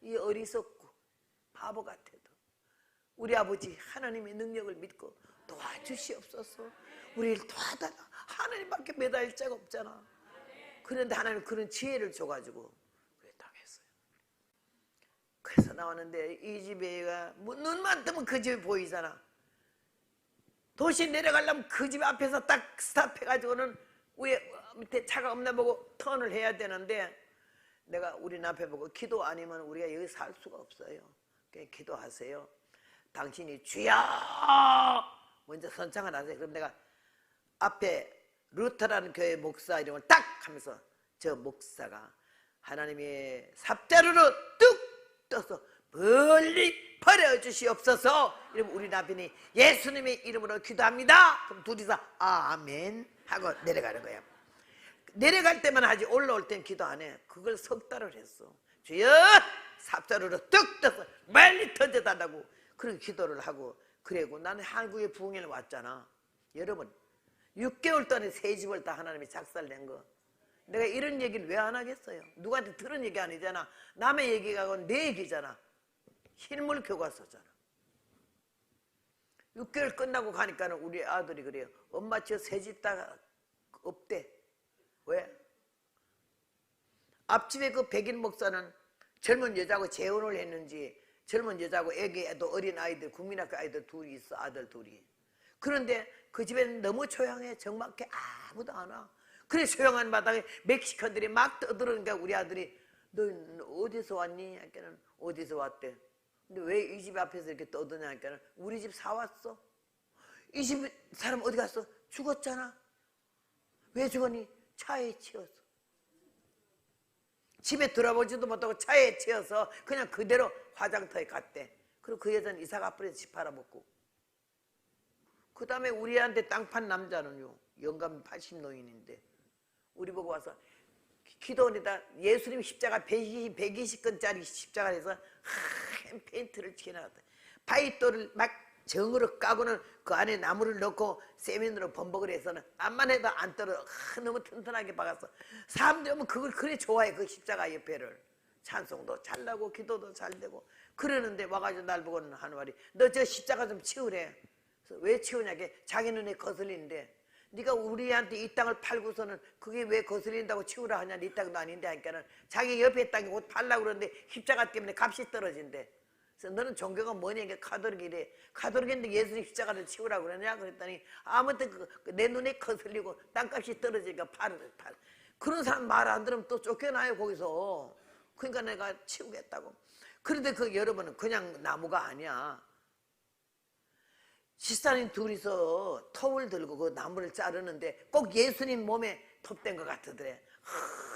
이 어리석고 바보 같아도 우리 아버지 하나님의 능력을 믿고 도와주시옵소서. 우리를 도와달라. 하나님밖에 매달릴 자가 없잖아. 그런데 하나님 그런 지혜를 줘가지고 그래 당했어요. 그래서 나왔는데 이 집에가 뭐 눈만 뜨면 그 집이 보이잖아. 도시 내려가려면 그 집 앞에서 딱 스탑해가지고는 위에 밑에 차가 없나 보고 턴을 해야 되는데 내가 우리 남편 보고 기도 아니면 우리가 여기 살 수가 없어요. 그냥 기도하세요. 당신이 주여 먼저 선창을 하세요. 그럼 내가 앞에 루터라는 교회 목사 이름을 딱 하면서 저 목사가 하나님의 삽자루로 뚝 떠서 멀리 버려주시옵소서. 이러면 우리 남편이 예수님의 이름으로 기도합니다. 그럼 둘이서 아멘 하고 내려가는 거야. 내려갈 때만 하지 올라올 땐 기도 안 해. 그걸 석 달을 했어. 주여 삽자루로 뚝 떠서 멀리 던져달라고 그런 기도를 하고 그래고 나는 한국에 부흥회를 왔잖아. 여러분 6개월 동안에 새 집을 다 하나님이 작살낸 거. 내가 이런 얘기를 왜 안 하겠어요? 누구한테 들은 얘기 아니잖아. 남의 얘기가 내 얘기잖아. 실물 교과서잖아. 6개월 끝나고 가니까는 우리 아들이 그래요. 엄마 저 새 집 다 없대. 왜? 앞집에 그 백인 목사는 젊은 여자하고 재혼을 했는지 젊은 여자하고 애도 어린 아이들 국민학교 아이들 둘이 있어. 아들 둘이. 그런데 그 집에는 너무 조용해. 정막해. 아무도 안 와. 그래 조용한 마당에 멕시컨들이 막 떠들으니까 우리 아들이 너 어디서 왔니? 하니까는 어디서 왔대. 근데 왜 이 집 앞에서 이렇게 떠드냐 하니까는 우리 집 사왔어. 이 집 사람 어디 갔어? 죽었잖아. 왜 죽었니? 차에 치여서. 집에 들어보지도 못하고 차에 치여서 그냥 그대로 화장터에 갔대. 그리고 그 여자는 이사가 앞으로서 집 팔아먹고. 그 다음에 우리한테 땅 판 남자는요. 영감 80노인인데 우리 보고 와서 기도원에다 예수님 십자가 120건짜리 십자가를 해서 하얀 페인트를 칠해놨다. 바위돌을 막 정으로 까고는 그 안에 나무를 넣고 세면으로 범벅을 해서는 암만 해도 안 떨어져. 너무 튼튼하게 박았어. 사람들이 오면 그걸 그래 좋아해. 그 십자가 옆에를. 찬송도 잘 나고 기도도 잘 되고 그러는데 와가지고 날 보고는 하는 말이 너 저 십자가 좀 치우래. 그래서 왜 치우냐게 자기 눈에 거슬리는데 네가 우리한테 이 땅을 팔고서는 그게 왜 거슬린다고 치우라 하냐. 네 땅도 아닌데 하니까는 자기 옆에 땅이 곧 팔라고 그러는데 십자가 때문에 값이 떨어진대. 그래서 너는 종교가 뭐냐. 이게 카톨릭이래. 카톨릭인데 예수님 십자가를 치우라고 그러냐. 그랬더니 아무튼 내 눈에 거슬리고 땅값이 떨어지니까 팔. 그런 사람 말 안 들으면 또 쫓겨나요 거기서. 그러니까 내가 치우겠다고. 그런데 그 여러분은 그냥 나무가 아니야. 집사님 둘이서 톱을 들고 그 나무를 자르는데 꼭 예수님 몸에 톱된 것 같더래.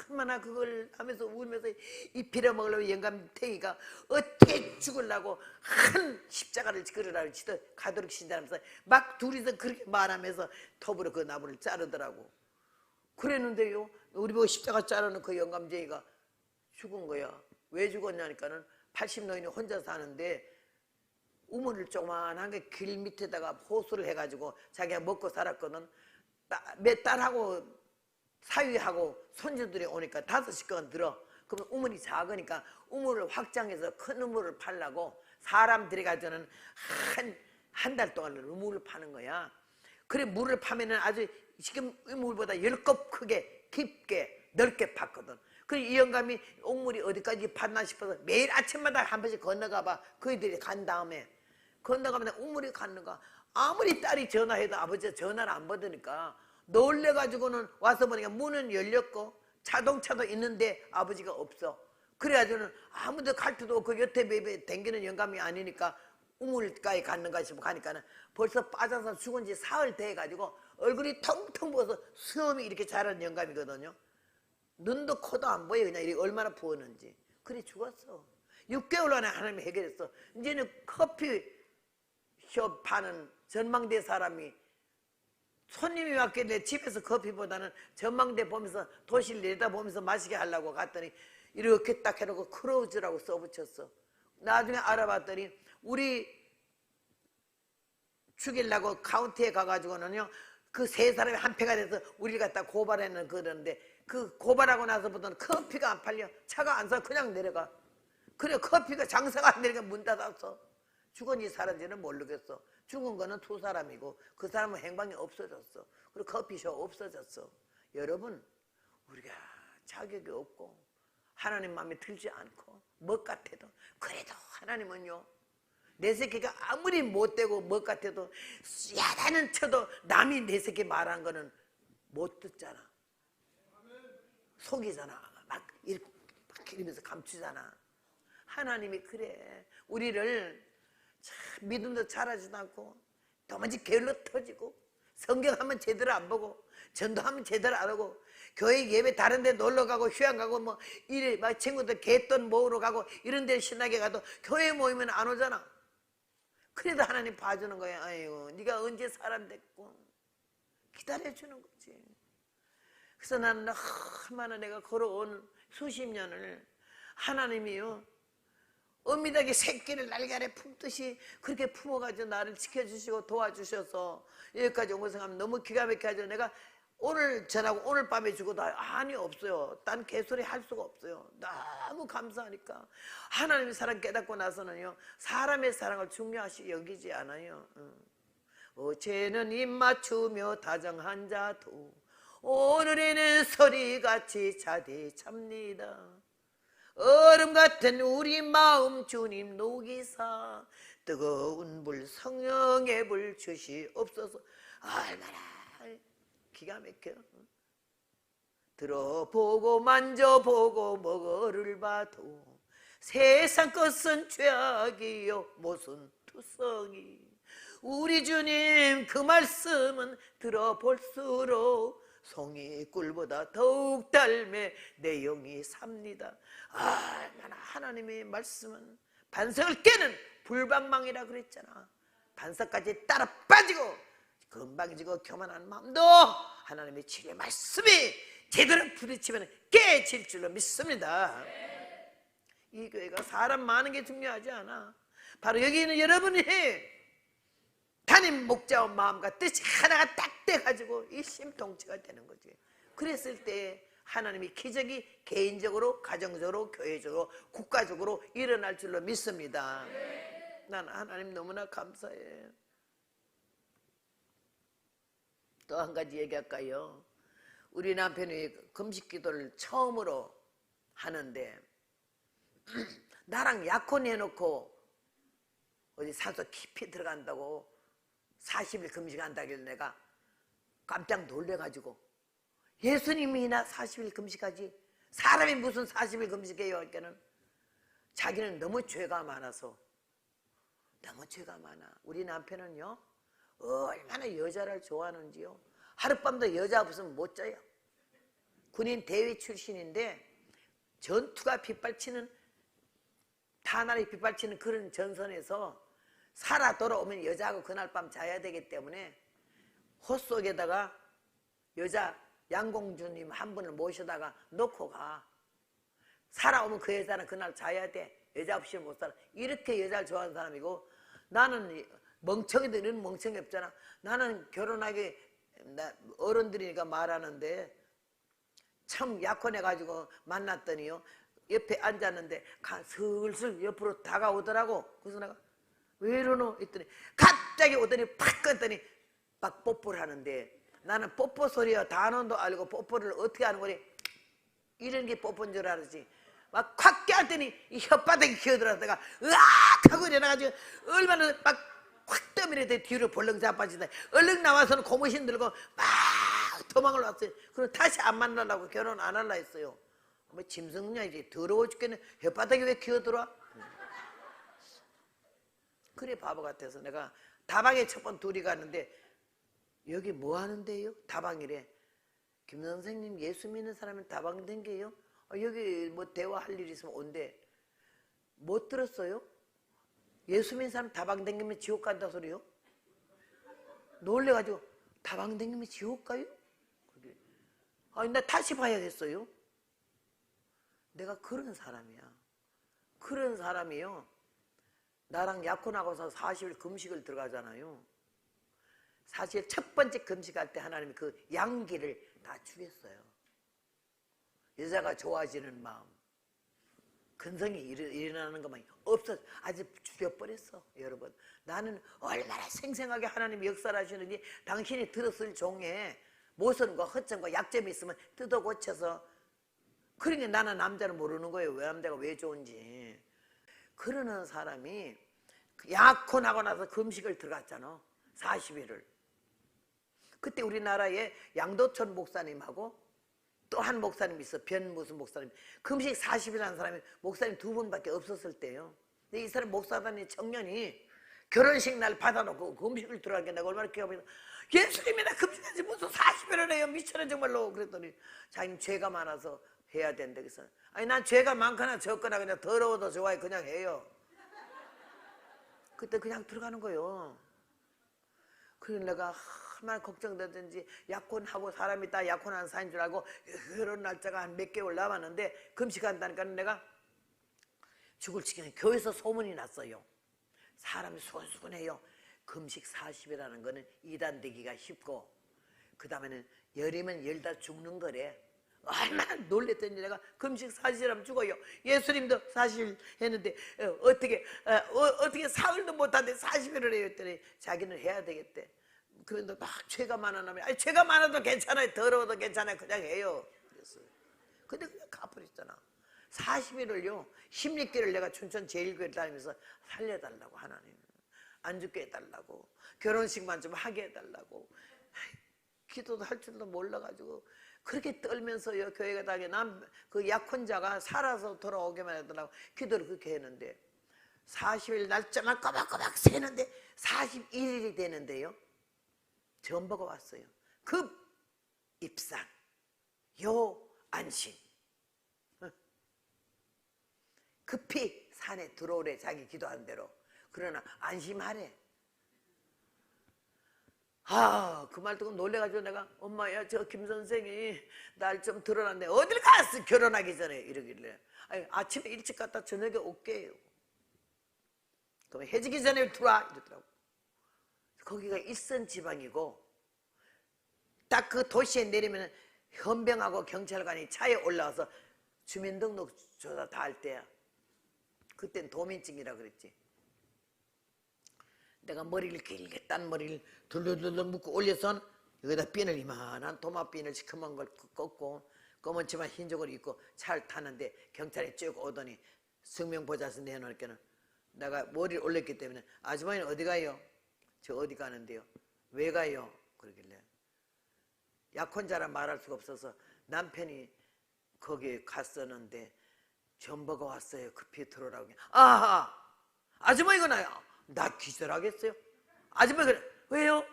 얼마나 그걸 하면서 울면서 이 빌어먹으려고 영감탱이가 어떻게 죽으려고 한 십자가를 그러라고 치더 가도록 신자면서 막 둘이서 그렇게 말하면서 톱으로 그 나무를 자르더라고. 그랬는데요 우리 보고 십자가 자르는 그 영감쟁이가 죽은 거야. 왜 죽었냐니까는 80노인이 혼자 사는데 우물을 조그만한 게 길 밑에다가 호수를 해가지고 자기가 먹고 살았거든. 몇 달하고 사위하고 손주들이 오니까 5식구가 들어. 그러면 우물이 작으니까 우물을 확장해서 큰 우물을 팔라고 사람 들여가지고는 한 달 동안 우물을 파는 거야. 그래 물을 파면은 아주 지금 우물보다 10컵 크게 깊게 넓게 팠거든. 그래 이 영감이 우물이 어디까지 팠나 싶어서 매일 아침마다 한 번씩 건너가봐. 그이들이 간 다음에 건너가면 우물이 갔는가. 아무리 딸이 전화해도 아버지가 전화를 안 받으니까 놀래가지고는 와서 보니까 문은 열렸고 자동차도 있는데 아버지가 없어. 그래가지고는 아무도 갈 데도 없고 여태 매배 댕기는 영감이 아니니까 우물가에 갔는가 싶어 가니까는 벌써 빠져서 죽은 지 사흘 돼가지고 얼굴이 텅텅 부어서 수염이 이렇게 자란 영감이거든요. 눈도 코도 안 보여. 그냥 이렇게 얼마나 부었는지. 그래 죽었어. 6개월 안에 하나님이 해결했어. 이제는 커피숍 파는 전망대 사람이 손님이 왔길래 집에서 커피보다는 전망대 보면서 도시를 내다보면서 마시게 하려고 갔더니 이렇게 딱 해놓고 크로즈라고 써붙였어. 나중에 알아봤더니 우리 죽이려고 카운티에 가가지고는요 그 세 사람이 한패가 돼서 우리를 갖다 고발했는 그러는데 그 고발하고 나서부터는 커피가 안 팔려. 차가 안 사. 그냥 내려가. 그래 커피가 장사가 안 되니까 문 닫았어. 죽은지 살은지는 모르겠어. 죽은 거는 2사람이고 그 사람은 행방이 없어졌어. 그리고 커피숍 없어졌어. 여러분 우리가 자격이 없고 하나님 마음에 들지 않고 멋 같아도 그래도 하나님은요 내 새끼가 아무리 못되고 멋 같아도 야단은 쳐도 남이 내 새끼 말한 거는 못 듣잖아. 속이잖아. 막 이러면서 감추잖아. 하나님이 그래. 우리를 참 믿음도 잘하지도 않고 도무지 게을러 터지고 성경하면 제대로 안 보고 전도하면 제대로 안 하고 교회 예배 다른 데 놀러 가고 휴양 가고 뭐 이래 막 친구들 갯돈 모으러 가고 이런 데 신나게 가도 교회 모이면 안 오잖아. 그래도 하나님 봐주는 거야. 아이고 네가 언제 사람 됐고 기다려주는 거지. 그래서 나는 얼마나 내가 걸어온 수십 년을 하나님이요 어미닭이 새끼를 날개 아래 품듯이 그렇게 품어가지고 나를 지켜주시고 도와주셔서 여기까지 온 것을 하면 너무 기가 막혀가지고 내가 오늘 전하고 오늘 밤에 죽어도 아니 없어요. 딴 개소리 할 수가 없어요. 너무 감사하니까 하나님의 사랑 깨닫고 나서는요 사람의 사랑을 중요하시 여기지 않아요. 어제는 입 맞추며 다정한 자도 오늘에는 소리같이 자디 찹니다. 얼음 같은 우리 마음 주님 녹이사 뜨거운 불 성령의 불 주시옵소서. 얼마나 기가 막혀. 들어보고 만져보고 먹어를 봐도 세상 것은 죄악이요 무슨 투성이. 우리 주님 그 말씀은 들어볼수록 송이꿀보다 더욱 달매 내 영이 삽니다. 얼마나 하나님의 말씀은 반석을 깨는 불방망이라 그랬잖아. 반석까지 따라 빠지고 건방지고 교만한 마음도 하나님의 치유의 말씀이 제대로 부딪히면 깨질 줄로 믿습니다. 이 교회가 사람 많은 게 중요하지 않아. 바로 여기 있는 여러분이 담임 목자와 마음과 뜻이 하나가 딱 돼가지고 일심동체가 되는 거지. 그랬을 때 하나님이 기적이 개인적으로 가정적으로 교회적으로 국가적으로 일어날 줄로 믿습니다. 나는 하나님 너무나 감사해. 또 한 가지 얘기할까요? 우리 남편이 금식기도를 처음으로 하는데 나랑 약혼 해놓고 어디 산소 깊이 들어간다고 40일 금식한다길래 내가 깜짝 놀래가지고 예수님이나 40일 금식하지 사람이 무슨 40일 금식해요? 그러니까는 자기는 너무 죄가 많아서 너무 죄가 많아. 우리 남편은요 얼마나 여자를 좋아하는지요. 하룻밤도 여자 없으면 못 자요. 군인 대위 출신인데 전투가 빗발치는 탄알이 빗발치는 그런 전선에서 살아 돌아오면 여자하고 그날 밤 자야 되기 때문에 호 속에다가 여자 양공주님 한 분을 모셔다가 놓고 가. 살아오면 그 여자는 그날 자야 돼. 여자 없이 못 살아. 이렇게 여자를 좋아하는 사람이고 나는 멍청이들은 멍청이 없잖아. 나는 결혼하기 어른들이니까 말하는데 참 약혼해가지고 만났더니요, 옆에 앉았는데 슬슬 옆으로 다가오더라고. 그래서 내가 왜 이러노 했더니 갑자기 오더니 팍 껐더니 막 뽀뽀를 하는데, 나는 뽀뽀 소리야 단어도 알고 뽀뽀를 어떻게 하는 거니, 이런 게 뽀뽀인 줄 알았지. 막 콱 껴안더니 이 혓바닥이 기어들어서 내가 으악 하고 일어나가지고 얼마나 막 확 떠밀어대 뒤로 벌렁 자빠지다. 얼른 나와서는 고무신 들고 막 도망을 왔어요. 그럼 다시 안 만나려고 결혼 안 할라 했어요. 뭐 짐승이냐 이제, 더러워 죽겠네. 혓바닥이 왜 기어들어와? 그래 바보 같아서 내가 다방에 첫 번 둘이 갔는데, 여기 뭐 하는데요? 다방이래. 김 선생님 예수 믿는 사람은 다방 댕겨요? 여기 뭐 대화할 일 있으면 온대. 못 들었어요? 예수 믿는 사람 다방 댕기면 지옥 간다 소리요? 놀래가지고 다방 댕기면 지옥 가요? 아니 나 다시 봐야겠어요. 내가 그런 사람이야. 그런 사람이요, 나랑 약혼하고서 40일 금식을 들어가잖아요. 사실 첫 번째 금식할 때 하나님이 그 양기를 다 주겠어요. 여자가 좋아지는 마음, 근성이 일어나는 것만 없어. 아주 죽여버렸어. 여러분, 나는 얼마나 생생하게 하나님이 역사를 하시는지 당신이 들었을 종에 모순과 허점과 약점이 있으면 뜯어 고쳐서. 그러니까 나는 남자를 모르는 거예요. 왜 남자가 왜 좋은지. 그러는 사람이 약혼하고 나서 금식을 들어갔잖아. 40일을. 그때 우리나라에 양도천 목사님하고 또 한 목사님이 있어. 변 무슨 목사님. 금식 40일 한 사람이 목사님 2분밖에 없었을 때요. 근데 이 사람 목사단이 청년이 결혼식 날 받아놓고 금식을 들어가게 내가 얼마나 기억하면, 예수님이나 금식하지 무슨 40일을 해요. 미쳐라 정말로. 그랬더니 자기는 죄가 많아서 해야 된다. 그래서 아니 난 죄가 많거나 적거나 그냥 더러워도 좋아해 그냥 해요. 그때 그냥 들어가는 거예요. 그래서 내가 얼마나 걱정되든지, 약혼하고 사람이 다 약혼한 사이인 줄 알고 결혼 날짜가 한 몇 개월 남았는데 금식한다니까 내가 죽을 지경에 교회에서 소문이 났어요. 사람이 수근수근해요. 금식 40이라는 거는 이단 되기가 쉽고, 그 다음에는 열이면 열다 죽는 거래. 얼마나 놀랬더니 내가 금식 40일하면 죽어요. 예수님도 40일 했는데 어떻게 사흘도 못하는데 40일을 해요 했더니 자기는 해야 되겠대. 그런데 막 죄가 많아나면, 아니 죄가 많아도 괜찮아요. 더러워도 괜찮아요. 그냥 해요. 그랬어요. 근데 그냥 가버렸잖아. 40일을요 16개를 내가 춘천 제일교회 다니면서 살려달라고, 하나님 안 죽게 해달라고, 결혼식만 좀 하게 해달라고. 기도도 할 줄도 몰라가지고 그렇게 떨면서요 교회가 다니게, 난 그 약혼자가 살아서 돌아오기만 하더라고. 기도를 그렇게 했는데 40일 날짜만 꼬박꼬박 세는데 41일이 되는데요 전보가 왔어요. 급 입상 요 안심. 급히 산에 들어오래, 자기 기도한 대로. 그러나 안심하래. 그 말 듣고 놀래가지고 내가, 엄마야 저 김 선생이 날 좀 드러났네. 어딜 갔어 결혼하기 전에 이러길래. 아니, 아침에 일찍 갔다 저녁에 올게요. 그럼 해지기 전에 들어와 이러더라고. 거기가 일선 지방이고 딱 그 도시에 내리면 헌병하고 경찰관이 차에 올라와서 주민등록 조사 다 할 때야. 그땐 도민증이라 그랬지. 내가 머리를 길게 딴 머리를 둘둘둘 묶고 올려선 여기다 핀을, 이만한 도마핀을 시커먼 걸 꺾고 검은 치마 흰저고리 입고 차를 타는데 경찰이 쭉 오더니 성명보자서 내놓을게는 내가 머리를 올렸기 때문에, 아주머니는 어디 가요? 저 어디 가는데요? 왜 가요? 그러길래 약혼자라 말할 수가 없어서 남편이 거기에 갔었는데 전보가 왔어요. 급히 들어오라고. 아하, 아주머니가 나요. 나 기절하겠어요? 아주머니 그래. 왜요?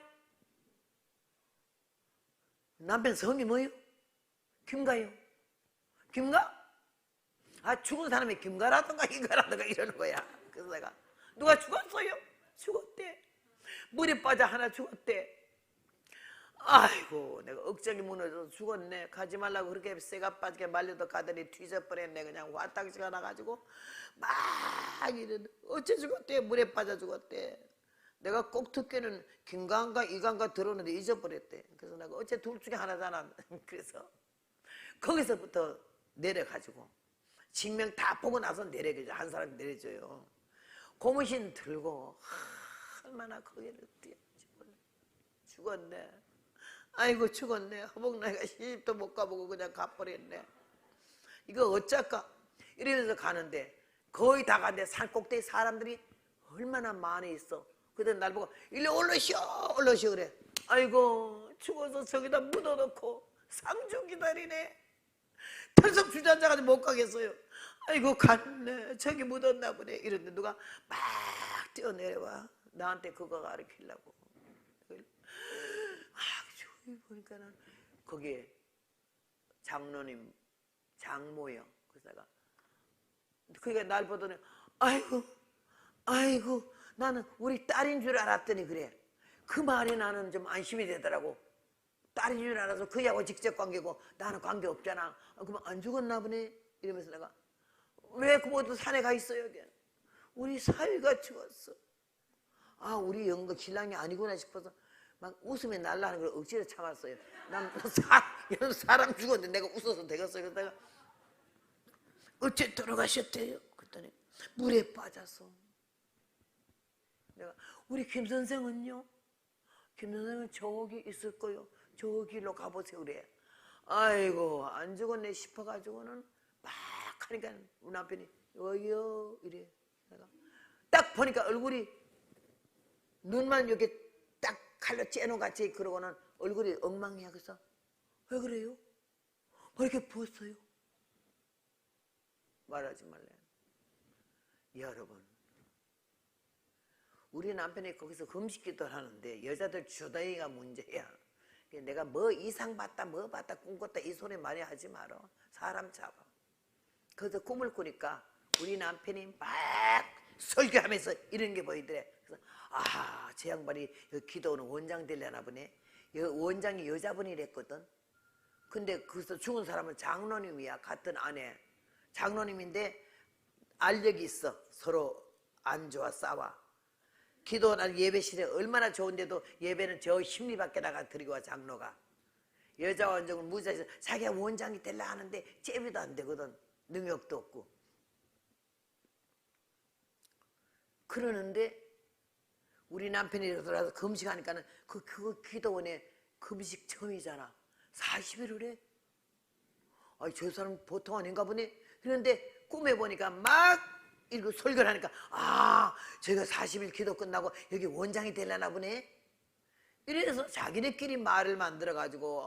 남편 성이 뭐요? 김가요? 김가? 죽은 사람이 김가라든가 이가라든가 이러는 거야. 그래서 내가, 누가 죽었어요? 죽었대. 물에 빠져 하나 죽었대. 아이고, 내가 억장이 무너져서 죽었네. 가지 말라고 그렇게 새가 빠지게 말려도 가더니 뒤져버렸네. 그냥 화딱지가 나가지고 막 이러는. 어째 죽었대? 물에 빠져 죽었대. 내가 꼭 듣기는 김간가 이간가 들었는데 잊어버렸대. 그래서 내가 어째 둘 중에 하나잖아. 그래서 거기서부터 내려가지고 증명 다 보고 나서 내려가죠. 한 사람이 내려줘요. 고무신 들고 얼마나 거기를 뛰어 죽었네. 아이고 죽었네. 허벅나이가 시집도 못 가보고 그냥 가버렸네. 이거 어쩔까? 이러면서 가는데 거의 다 가는데 산 꼭대기 사람들이 얼마나 많이 있어. 그때 날 보고 일로 올라시오 올라시오 그래. 아이고 죽어서 저기다 묻어놓고 상주 기다리네. 털썩 주저앉아가지고 못 가겠어요. 아이고 갔네. 저기 묻었나 보네. 이런데 누가 막 뛰어내려와. 나한테 그거 가르치려고. 저기 보니까는 거기에 장로님 장모요. 그래서 내가 그러니까 날 보더니 아이고 나는 우리 딸인 줄 알았더니 그래. 그 말에 나는 좀 안심이 되더라고. 딸인 줄 알아서 그하고 직접 관계고 나는 관계 없잖아. 그러면 안 죽었나 보네. 이러면서 내가 왜 그 모두 산에 가 있어요? 여기? 우리 사위가 죽었어. 아 우리 영거 신랑이 아니구나 싶어서 막 웃으면 날라는 걸 억지로 참았어요. 난 사람 죽었는데 내가 웃어서 되겠어요. 그래서 내가 어째 돌아가셨대요? 그랬더니 물에 빠져서. 내가 우리 김 선생은요? 김 선생은 저기 있을 거요. 저기로 가보세요 그래. 아이고 안 죽었네 싶어가지고는 막 하니까 우리 남편이 여기요 이래. 내가 딱 보니까 얼굴이 눈만 이렇게 딱 칼로 째놓은 같이 그러고는 얼굴이 엉망이야. 그래서 왜 그래요? 왜 이렇게 부었어요? 말하지 말래. 여러분 우리 남편이 거기서 금식기도를 하는데 여자들 주다이가 문제야. 내가 뭐 이상 봤다 뭐 봤다 꿈꿨다 이 소리 많이 하지 마라. 사람 잡아. 그래서 꿈을 꾸니까 우리 남편이 막 설교하면서 이런 게 보이더래. 그래서 제 양반이 기도는 원장 되려나 보네. 원장이 여자분이랬거든. 근데 거기서 죽은 사람은 장로님이야. 같은 아내 장로님인데 알력이 있어. 서로 안 좋아 싸워. 기도나 예배실에 얼마나 좋은데도 예배는 저 심리 밖에다가 드리고 와. 장로가 여자 원장을 무자해서 자기가 원장이 되려 하는데 제비도 안 되거든. 능력도 없고. 그러는데 우리 남편이 들어와서 금식하니까는 그 기도원에 금식 처음이잖아. 40일을 해. 저 사람 보통 아닌가 보네. 그런데 꿈에 보니까 막 이렇게 설교를 하니까 저희가 40일 기도 끝나고 여기 원장이 되려나 보네. 이래서 자기네끼리 말을 만들어가지고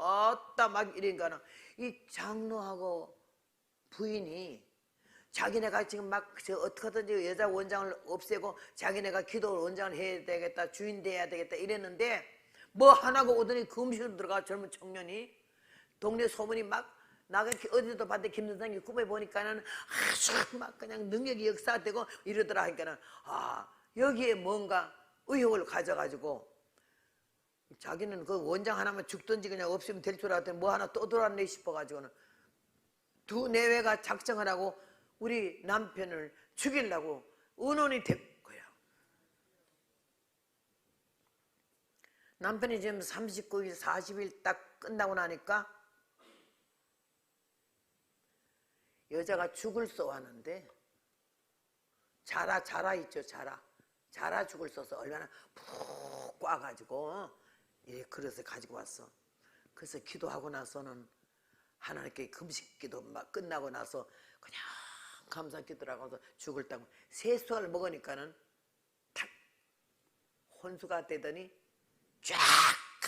막 이러니까는 이 장로하고 부인이 자기네가 지금 막 어떻게든지 여자 원장을 없애고 자기네가 기도 원장을 해야 되겠다 주인 돼야 되겠다 이랬는데 뭐 하나가 오더니 금식으로 들어가. 젊은 청년이 동네 소문이 막 나가 어디도 봤는데 김 선생이 꿈에 보니까는 아주 막 그냥 능력이 역사되고 이러더라 하니까는 여기에 뭔가 의혹을 가져가지고 자기는 그 원장 하나만 죽든지 그냥 없으면 될 줄 알았더니 뭐 하나 또 들어왔네 싶어가지고는 두 내외가 작정을 하고 우리 남편을 죽이려고 의논이 된 거야. 남편이 지금 39일 40일 딱 끝나고 나니까 여자가 죽을 쏘하는데 자라 있죠. 자라 죽을 쏘서 얼마나 푹 꽈가지고 이 그릇에 가지고 왔어. 그래서 기도하고 나서는 하나님께 금식기도 막 끝나고 나서 그냥 감사기도라고 해서 죽을 딱 세수를 먹으니까는 탁 혼수가 되더니 쫙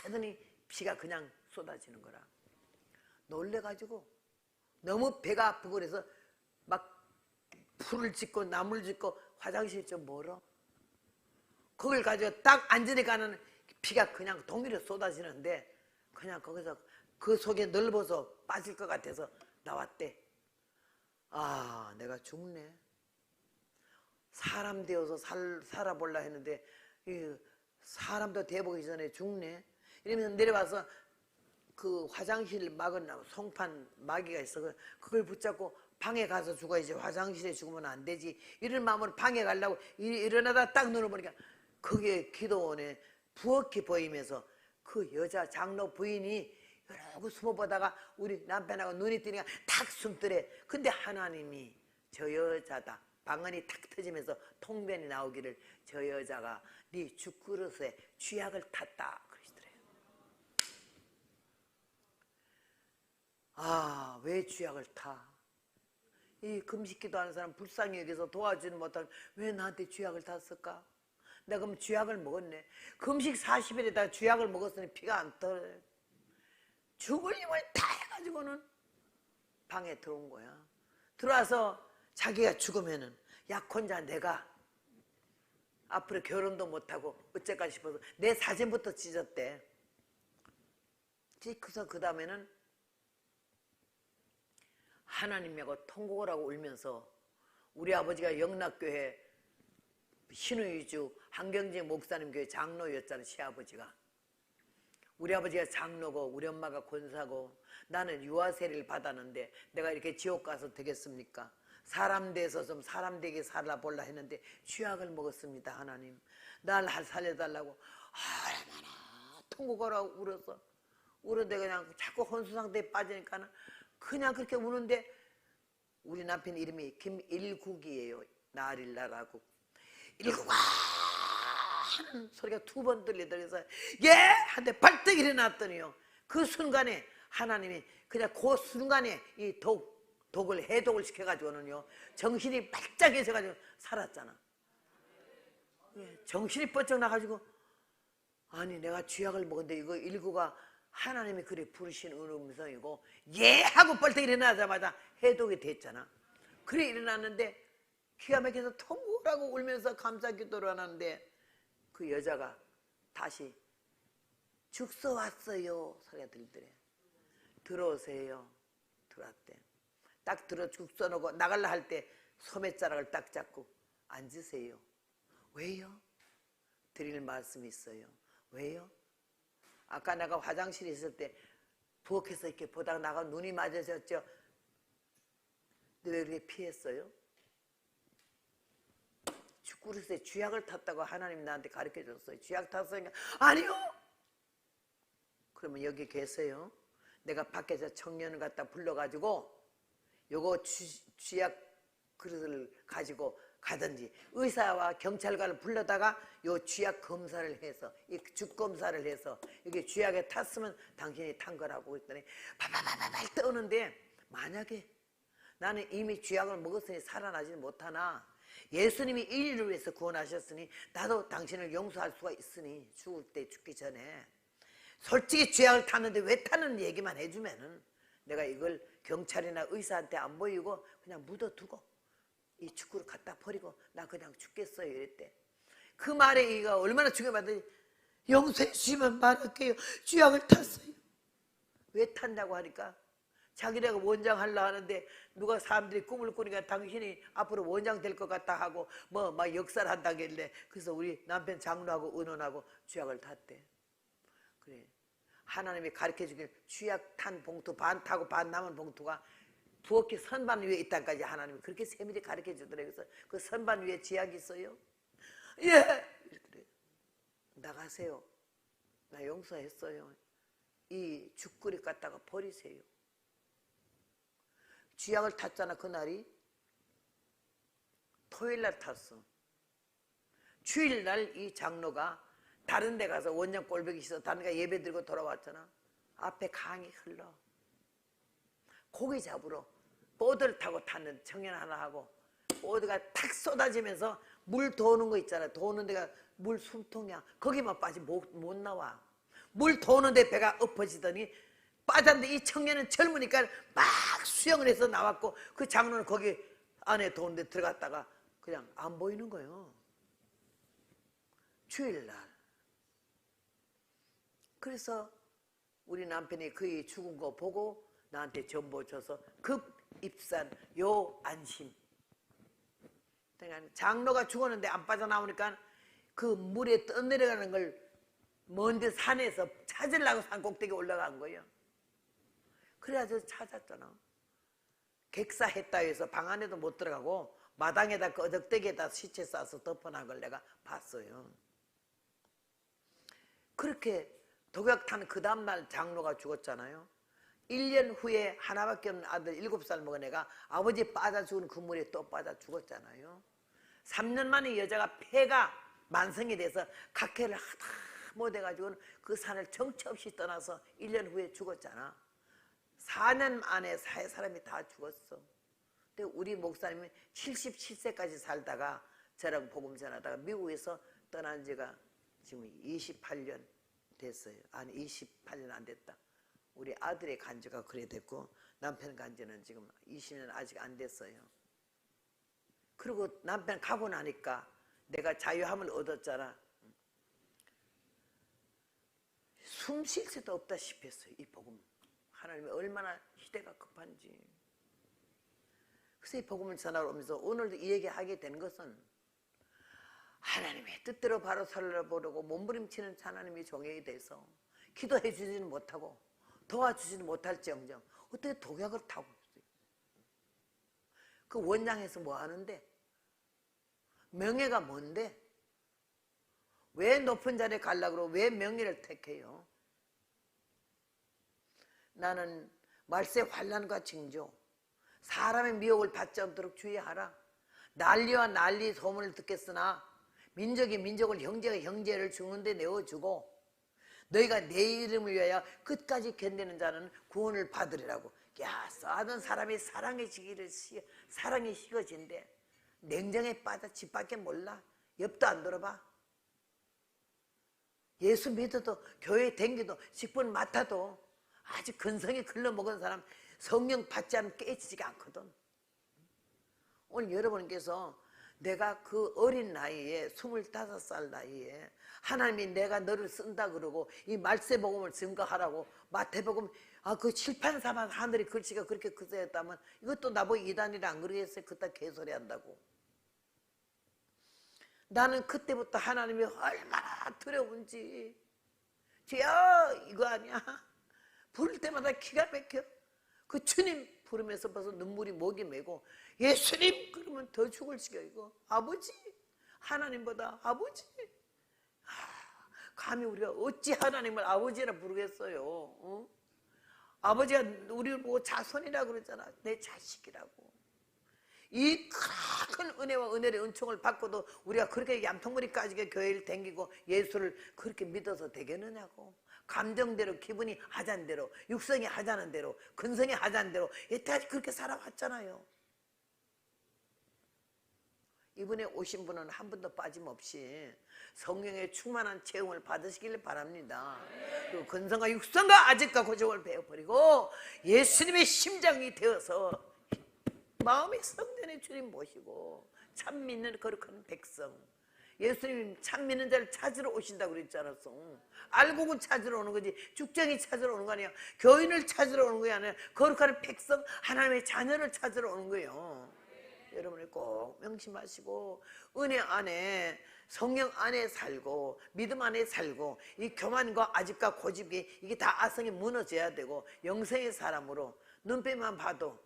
하더니 피가 그냥 쏟아지는 거라. 놀래가지고 너무 배가 아프고 그래서 막 풀을 짓고 나무를 짓고 화장실이 좀 멀어. 거길 가지고 딱 앉으니까는 피가 그냥 동이로 쏟아지는데 그냥 거기서 그 속에 넓어서 빠질 것 같아서 나왔대. 내가 죽네. 사람 되어서 살아볼라 했는데 사람도 돼보기 전에 죽네. 이러면서 내려와서 그 화장실 막은 송판 마귀가 있어. 그걸 붙잡고 방에 가서 죽어야지. 화장실에 죽으면 안 되지. 이런 마음으로 방에 가려고 일어나다 딱 눈을 보니까 거기에 기도원에 부엌이 보이면서 그 여자 장로 부인이 이러고 숨어보다가 우리 남편하고 눈이 뜨니까 탁 숨더래. 근데 하나님이 저 여자다. 방언이 탁 터지면서 통변이 나오기를 저 여자가 네 죽그릇에 쥐약을 탔다 그러시더래요. 아, 왜 쥐약을 타? 이 금식기도 하는 사람 불쌍히 여기서 도와주는 못하면 왜 나한테 쥐약을 탔을까? 내가 그럼 쥐약을 먹었네. 금식 40일에다가 쥐약을 먹었으니 피가 안 떨어. 죽을 힘을 다 해가지고는 방에 들어온 거야. 들어와서 자기가 죽으면은 약혼자 내가 앞으로 결혼도 못하고 어째까 싶어서 내 사진부터 찢었대. 그래서 그 다음에는 하나님하고 통곡을 하고 울면서 우리 아버지가 영락교회 신우이주 한경직 목사님 교회 장로였잖아. 시아버지가. 우리 아버지가 장로고 우리 엄마가 권사고 나는 유아세례를 받았는데 내가 이렇게 지옥 가서 되겠습니까? 사람 돼서 좀 사람 되게 살아볼라 했는데 쥐약을 먹었습니다. 하나님 날 살려달라고 얼마나 통곡을 하고 울어서 울었는데 그냥 자꾸 혼수 상태에 빠지니까 그냥 그렇게 우는데 우리 남편 이름이 김일국이에요. 나릴라라고. 일국아 하는 소리가 2번 들리더래서 예! 한데 발떡 일어났더니요. 그 순간에 하나님이 그냥 그 순간에 이 독을 해독을 시켜가지고는요 정신이 발작해져가지고 살았잖아. 정신이 번쩍 나가지고 아니 내가 쥐약을 먹었는데 이거 일구가 하나님이 그래 부르신 음성이고 예 하고 벌떡 일어나자마자 해독이 됐잖아. 그래 일어났는데 기가 막혀서 통곡하고 울면서 감사기도를 하는데 그 여자가 다시 죽서 왔어요 소리가 들리더래. 들어오세요. 들어왔대. 딱 들어 죽서 놓고 나갈라 할 때 소매자락을 딱 잡고 앉으세요. 왜요? 드릴 말씀이 있어요. 왜요? 아까 내가 화장실에 있을 때 부엌에서 이렇게 보다가 나가 눈이 맞아졌죠. 근데 왜 그렇게 피했어요? 죽그릇에 쥐약을 탔다고 하나님 나한테 가르쳐줬어요. 쥐약 탔으니까 아니요. 그러면 여기 계세요. 내가 밖에서 청년을 갖다 불러가지고 요거 쥐약 그릇을 가지고 가든지 의사와 경찰관을 불러다가 요 쥐약 검사를 해서 이 죽검사를 해서 이게 쥐약에 탔으면 당신이 탄 거라고 했더니 바바바바발 떠오는데 만약에 나는 이미 쥐약을 먹었으니 살아나지는 못하나 예수님이 인류를 위해서 구원하셨으니 나도 당신을 용서할 수가 있으니 죽을 때 죽기 전에 솔직히 쥐약을 탔는데 왜 타는 얘기만 해주면은 내가 이걸 경찰이나 의사한테 안 보이고 그냥 묻어두고 이 축구를 갖다 버리고 나 그냥 죽겠어요 이랬대. 그 말에 이가 얼마나 충격받더니 용서해 주시면 말할게요. 쥐약을 탔어요. 왜 탔냐고 하니까 자기네가 원장 하려 하는데 누가 사람들이 꿈을 꾸니까 당신이 앞으로 원장 될 것 같다 하고 뭐 막 역사를 한다길래 그래서 우리 남편 장로하고 의논하고 쥐약을 탔대. 그래. 하나님이 가르쳐주길 쥐약 탄 봉투 반 타고 반 남은 봉투가 부엌에 선반 위에 있다까지 하나님이 그렇게 세밀히 가르쳐주더래요. 그래서 그 선반 위에 쥐약이 있어요. 예. 그래. 나가세요. 나 용서했어요. 이 죽그릇 갖다가 버리세요. 쥐약을 탔잖아. 그날이 토요일날 탔어. 주일날 이 장로가 다른 데 가서 원장 꼴보기 싫어 다른 데 예배 드리고 돌아왔잖아. 앞에 강이 흘러. 고기 잡으러 보드를 타고 탔는 청년 하나 하고 보드가 탁 쏟아지면서 물 도는 거 있잖아. 도는 데가 물 숨통이야. 거기만 빠지면 못 나와. 물 도는데 배가 엎어지더니 빠졌는데 이 청년은 젊으니까 막 수영을 해서 나왔고 그 장로는 거기 안에 도는데 들어갔다가 그냥 안 보이는 거예요. 주일날. 그래서 우리 남편이 그의 죽은 거 보고 나한테 전보 줘서 급 입산 요 안심. 그러니까 장로가 죽었는데 안 빠져나오니까 그 물에 떠내려가는 걸 먼데 산에서 찾으려고 산 꼭대기 올라간 거예요. 그래가지고 찾았잖아. 객사했다 해서 방 안에도 못 들어가고 마당에다 끄덕대기에다 시체 싸서 덮어놓은 걸 내가 봤어요. 그렇게 독약 탄 그 다음날 장로가 죽었잖아요. 1년 후에 하나밖에 없는 아들 7살 먹은 애가 아버지 빠져 죽은 그 물에 또 빠져 죽었잖아요. 3년 만에 여자가 폐가 만성이 돼서 각해를 하다 못해가지고 그 산을 정처 없이 떠나서 1년 후에 죽었잖아. 4년 안에 사람이 다 죽었어. 근데 우리 목사님이 77세까지 살다가 저랑 복음 전하다가 미국에서 떠난 지가 지금 28년 됐어요. 아니 28년 안 됐다. 우리 아들의 간지가 그래 됐고 남편 간지는 지금 20년 아직 안 됐어요. 그리고 남편 가고 나니까 내가 자유함을 얻었잖아. 숨 쉴 새도 없다시피 했어요. 이 복음. 하나님이 얼마나 시대가 급한지. 그래서 이 복음을 전하러 오면서 오늘도 이 얘기하게 된 것은 하나님의 뜻대로 바로 살아보려고 몸부림치는 하나님의 종에게 대해서 기도해 주지는 못하고 도와주지는 못할지언정 어떻게 독약을 타고 있어요. 그 원장에서 뭐 하는데? 명예가 뭔데? 왜 높은 자리에 가려고 그러고 왜 명예를 택해요? 나는 말세 환난과 징조, 사람의 미혹을 받지 않도록 주의하라. 난리와 난리 소문을 듣겠으나 민족이 민족을, 형제가 형제를 죽는데 내어주고 너희가 내 이름을 위하여 끝까지 견디는 자는 구원을 받으리라고. 야, 싸던 사람이 사랑의 식어진대. 냉정에 빠져 집 밖에 몰라. 옆도 안 돌아봐. 예수 믿어도 교회 댕기도 직분 맡아도 아직 근성이 글러먹은 사람 성령 받지 않으면 깨지지가 않거든. 오늘 여러분께서 내가 그 어린 나이에 25살 나이에 하나님이 내가 너를 쓴다 그러고 이 말세복음을 증거하라고 마태복음 그 칠판사만 하늘의 글씨가 그렇게 크세였다면 이것도 나보고 이단이라 안 그러겠어요? 그따 개소리 한다고. 나는 그때부터 하나님이 얼마나 두려운지. 주여 이거 아니야. 부를 때마다 기가 막혀. 그 주님 부르면서 벌써 눈물이 목이 메고 예수님 그러면 더 죽을 지경이고 아버지 하나님보다 아버지. 감히 우리가 어찌 하나님을 아버지라 부르겠어요. 어? 아버지가 우리를 보고 자손이라 그러잖아. 내 자식이라고. 이 큰 은혜와 은혜의 은총을 받고도 우리가 그렇게 얌통머리 까지게 교회를 댕기고 예수를 그렇게 믿어서 되겠느냐고. 감정대로 기분이 하자는 대로 육성이 하자는 대로 근성이 하자는 대로 여태까지 그렇게 살아왔잖아요. 이번에 오신 분은 한 번도 빠짐없이 성령의 충만한 체험을 받으시길 바랍니다. 그 근성과 육성과 아직과 고정을 배워버리고 예수님의 심장이 되어서 마음의 성전에 주님 모시고 참 믿는 거룩한 백성, 예수님이 참 믿는 자를 찾으러 오신다고 그랬지 않았어? 알고군 찾으러 오는 거지 죽정이 찾으러 오는 거 아니야. 교인을 찾으러 오는 게 아니라 거룩한 백성 하나님의 자녀를 찾으러 오는 거예요. 여러분이 꼭 명심하시고 은혜 안에 성령 안에 살고 믿음 안에 살고 이 교만과 아집과 고집이 이게 다 아성이 무너져야 되고 영성의 사람으로 눈빛만 봐도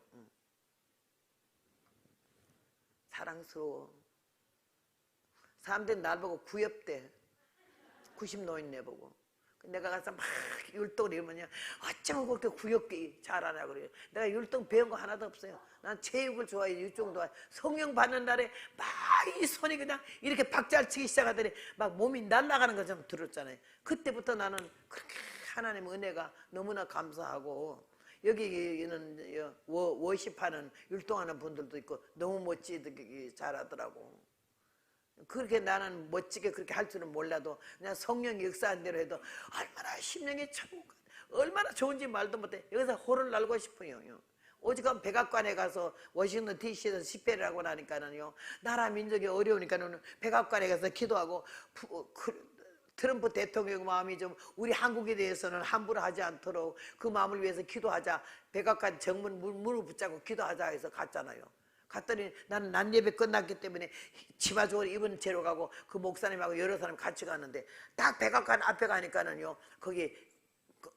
사랑스러워. 사람들이 날 보고 구엽대. 90노인 내보고. 내가 가서 막 율동을 이러면 어쩌면 그렇게 구엽게 잘하냐 그래요. 내가 율동 배운 거 하나도 없어요. 난 체육을 좋아해, 율동 좋아해. 성령 받는 날에 막 이 손이 그냥 이렇게 박자를 치기 시작하더니 막 몸이 날아가는 거 좀 들었잖아요. 그때부터 나는 그렇게 하나님의 은혜가 너무나 감사하고 여기는 워십하는 율동하는 분들도 있고 너무 멋지게 잘하더라고. 그렇게 나는 멋지게 그렇게 할 줄은 몰라도 그냥 성령이 역사한 대로 해도 얼마나 심령이 천국 얼마나 좋은지 말도 못해. 여기서 호를 날고 싶어요. 오직은 백악관에 가서 워싱턴 DC에서 집회를 하고 나니까는요 나라 민족이 어려우니까는 백악관에 가서 기도하고 트럼프 대통령 마음이 좀 우리 한국에 대해서는 함부로 하지 않도록 그 마음을 위해서 기도하자. 백악관 정문 문을 붙잡고 기도하자 해서 갔잖아요. 갔더니 나는 낮 예배 끝났기 때문에 치마 저걸 입은 채로 가고 그 목사님하고 여러 사람 같이 갔는데 딱 백악관 앞에 가니까는요 거기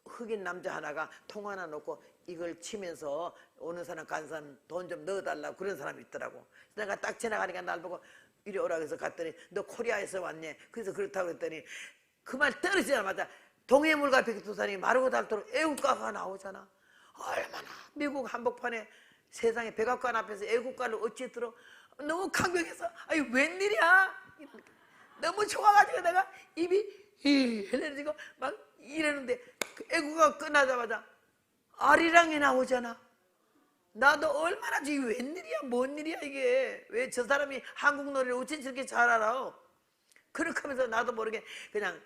흑인 남자 하나가 통 하나 놓고 이걸 치면서 오는 사람 간 사람 돈 좀 넣어달라고 그런 사람이 있더라고. 내가 딱 지나가니까 날 보고 이리 오라고 해서 갔더니 너 코리아에서 왔네. 그래서 그렇다고 했더니 그 말 떨어지자마자 동해물과 백두산이 마르고 닳도록 애국가가 나오잖아. 얼마나 미국 한복판에 세상에 백악관 앞에서 애국가를 어찌 들어. 너무 강력해서 아유 웬일이야. 너무 좋아가지고 내가 입이 흘러지고 막 이러는데 그 애국가 끝나자마자 아리랑이 나오잖아. 나도 얼마나 이게 웬일이야 뭔 일이야 이게. 왜 저 사람이 한국 노래를 어쩐지 저렇게 잘 알아. 그렇게 하면서 나도 모르게 그냥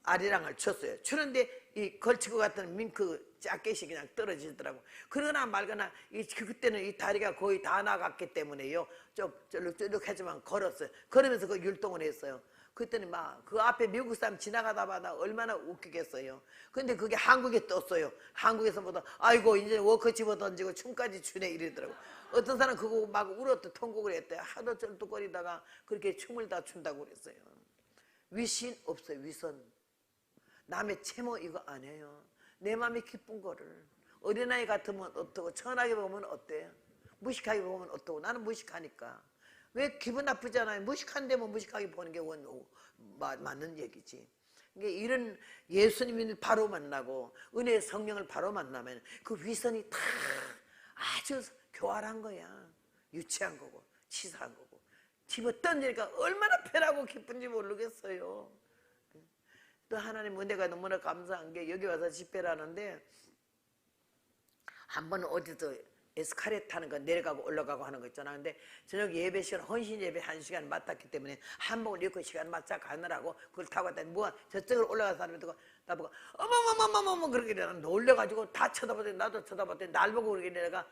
아리랑을 쳤어요. 추는데 이 걸치고 갔던 밍크 자켓이 그냥 떨어지더라고. 그러거나 말거나 그때는 이 다리가 거의 다 나갔기 때문에요. 좀 쫄룩쫄룩하지만 걸었어요. 걸으면서 그 율동을 했어요. 그랬더니 막 그 앞에 미국 사람 지나가다마다 얼마나 웃기겠어요. 근데 그게 한국에 떴어요. 한국에서 보다 아이고 이제 워커 집어 던지고 춤까지 추네 이러더라고. 어떤 사람 그거 막 울었대. 통곡을 했대. 하도 쩔뚝거리다가 그렇게 춤을 다 춘다고 그랬어요. 위신 없어요. 위선. 남의 채모 이거 안 해요. 내 마음이 기쁜 거를. 어린아이 같으면 어떠고 천하게 보면 어때요? 무식하게 보면 어떠고. 나는 무식하니까. 왜 기분 나쁘잖아요. 무식한데 뭐 무식하게 보는 게 맞는 얘기지. 그러니까 이런 예수님을 바로 만나고 은혜의 성령을 바로 만나면 그 위선이 다 아주 교활한 거야. 유치한 거고 치사한 거고. 집어 던지니까 얼마나 편하고 기쁜지 모르겠어요. 또 하나님 은혜가 너무나 감사한 게 여기 와서 집회를 하는데 한 번은 어디서 에스카레이터 타는 거 내려가고 올라가고 하는 거 있잖아. 근데 저녁 예배 시간 헌신 예배 1시간 맡았기 때문에 한복을 입고 시간 맞춰 가느라고 그걸 타고 갔더니 뭐 저쪽으로 올라가서 사람이 듣고 나보고 어머머머머머 그러게 내가 놀래가지고 다 쳐다봤더니 나도 쳐다봤더니 날 보고 그러게 내가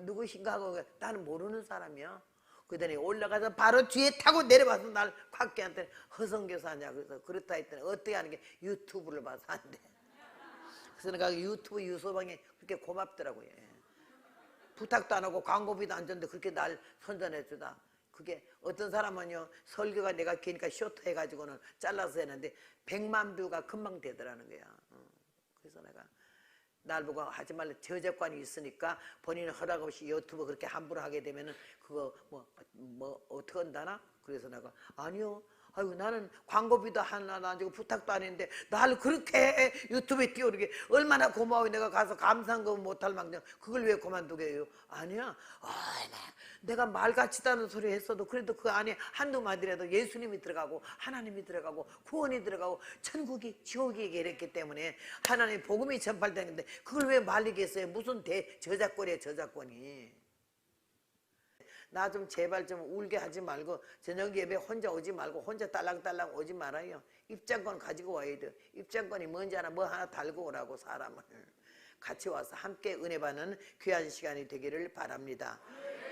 누구신가 하고 나는 모르는 사람이야. 그러더니 올라가서 바로 뒤에 타고 내려와서 날 콱게한테 허성교사냐 그래서 그렇다 했더니 어떻게 하는 게 유튜브를 봐서 한대. 그래서 내가 유튜브 유소방에 그렇게 고맙더라고요. 부탁도 안 하고 광고비도 안 줬는데 그렇게 날 선전해 주다. 그게 어떤 사람은요 설교가 내가 기니까 쇼트 해가지고는 잘라서 했는데 100만 뷰가 금방 되더라는 거야. 그래서 내가 날 보고 하지 말래. 저작권이 있으니까 본인 허락 없이 유튜브 그렇게 함부로 하게 되면은 그거 뭐 어떻게 한다나? 그래서 내가 아니요. 아이고 나는 광고비도 하나 안 주고 부탁도 안 했는데 날 그렇게 유튜브에 띄우게 얼마나 고마워. 내가 가서 감사한 거 못할 망정 그걸 왜 그만두게 해요? 아니야. 내가 말 같지도 소리 했어도 그래도 그 안에 한두 마디라도 예수님이 들어가고 하나님이 들어가고 구원이 들어가고 천국이 지옥이 이랬기 때문에 하나님 복음이 전파되는데 그걸 왜 말리겠어요? 무슨 저작권이에요 저작권이. 나 좀 제발 좀 울게 하지 말고 저녁 예배 혼자 오지 말고 혼자 딸랑딸랑 오지 말아요. 입장권 가지고 와야 돼요. 입장권이 뭔지 하나 뭐 하나 달고 오라고 사람을. 같이 와서 함께 은혜 받는 귀한 시간이 되기를 바랍니다.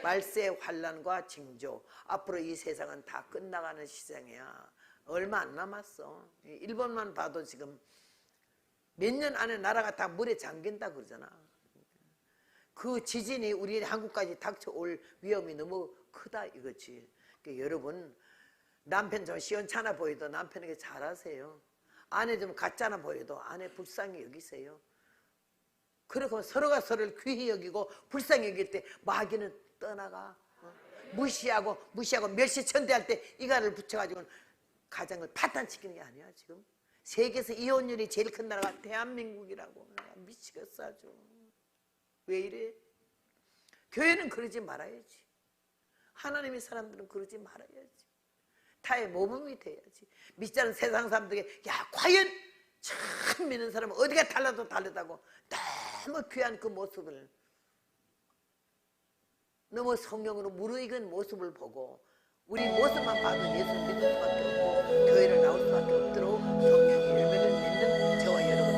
말세 환난과 징조. 앞으로 이 세상은 다 끝나가는 시장이야. 얼마 안 남았어. 일본만 봐도 지금 몇 년 안에 나라가 다 물에 잠긴다 그러잖아. 그 지진이 우리 한국까지 닥쳐올 위험이 너무 크다 이거지. 그러니까 여러분 남편 좀 시원찮아 보여도 남편에게 잘하세요. 아내 좀 같잖아 보여도 아내 불쌍히 여기세요. 그렇게 서로가 서로를 귀히 여기고 불쌍히 여길 때 마귀는 떠나가. 무시하고 멸시천대할 때 이가를 붙여가지고 가정을 파탄시키는 게 아니야 지금. 세계에서 이혼율이 제일 큰 나라가 대한민국이라고. 미치겠어 아주. 왜 이래? 교회는 그러지 말아야지. 하나님의 사람들은 그러지 말아야지. 타의 모범이 돼야지. 믿지 않은 세상 사람들에게 야 과연 참 믿는 사람은 어디가 달라도 다르다고 너무 귀한 그 모습을 너무 성령으로 무르익은 모습을 보고 우리 모습만 봐도 예수 믿을 수밖에 없고 교회를 나올 수밖에 없도록 성령의 열매를 맺는 저와 여러분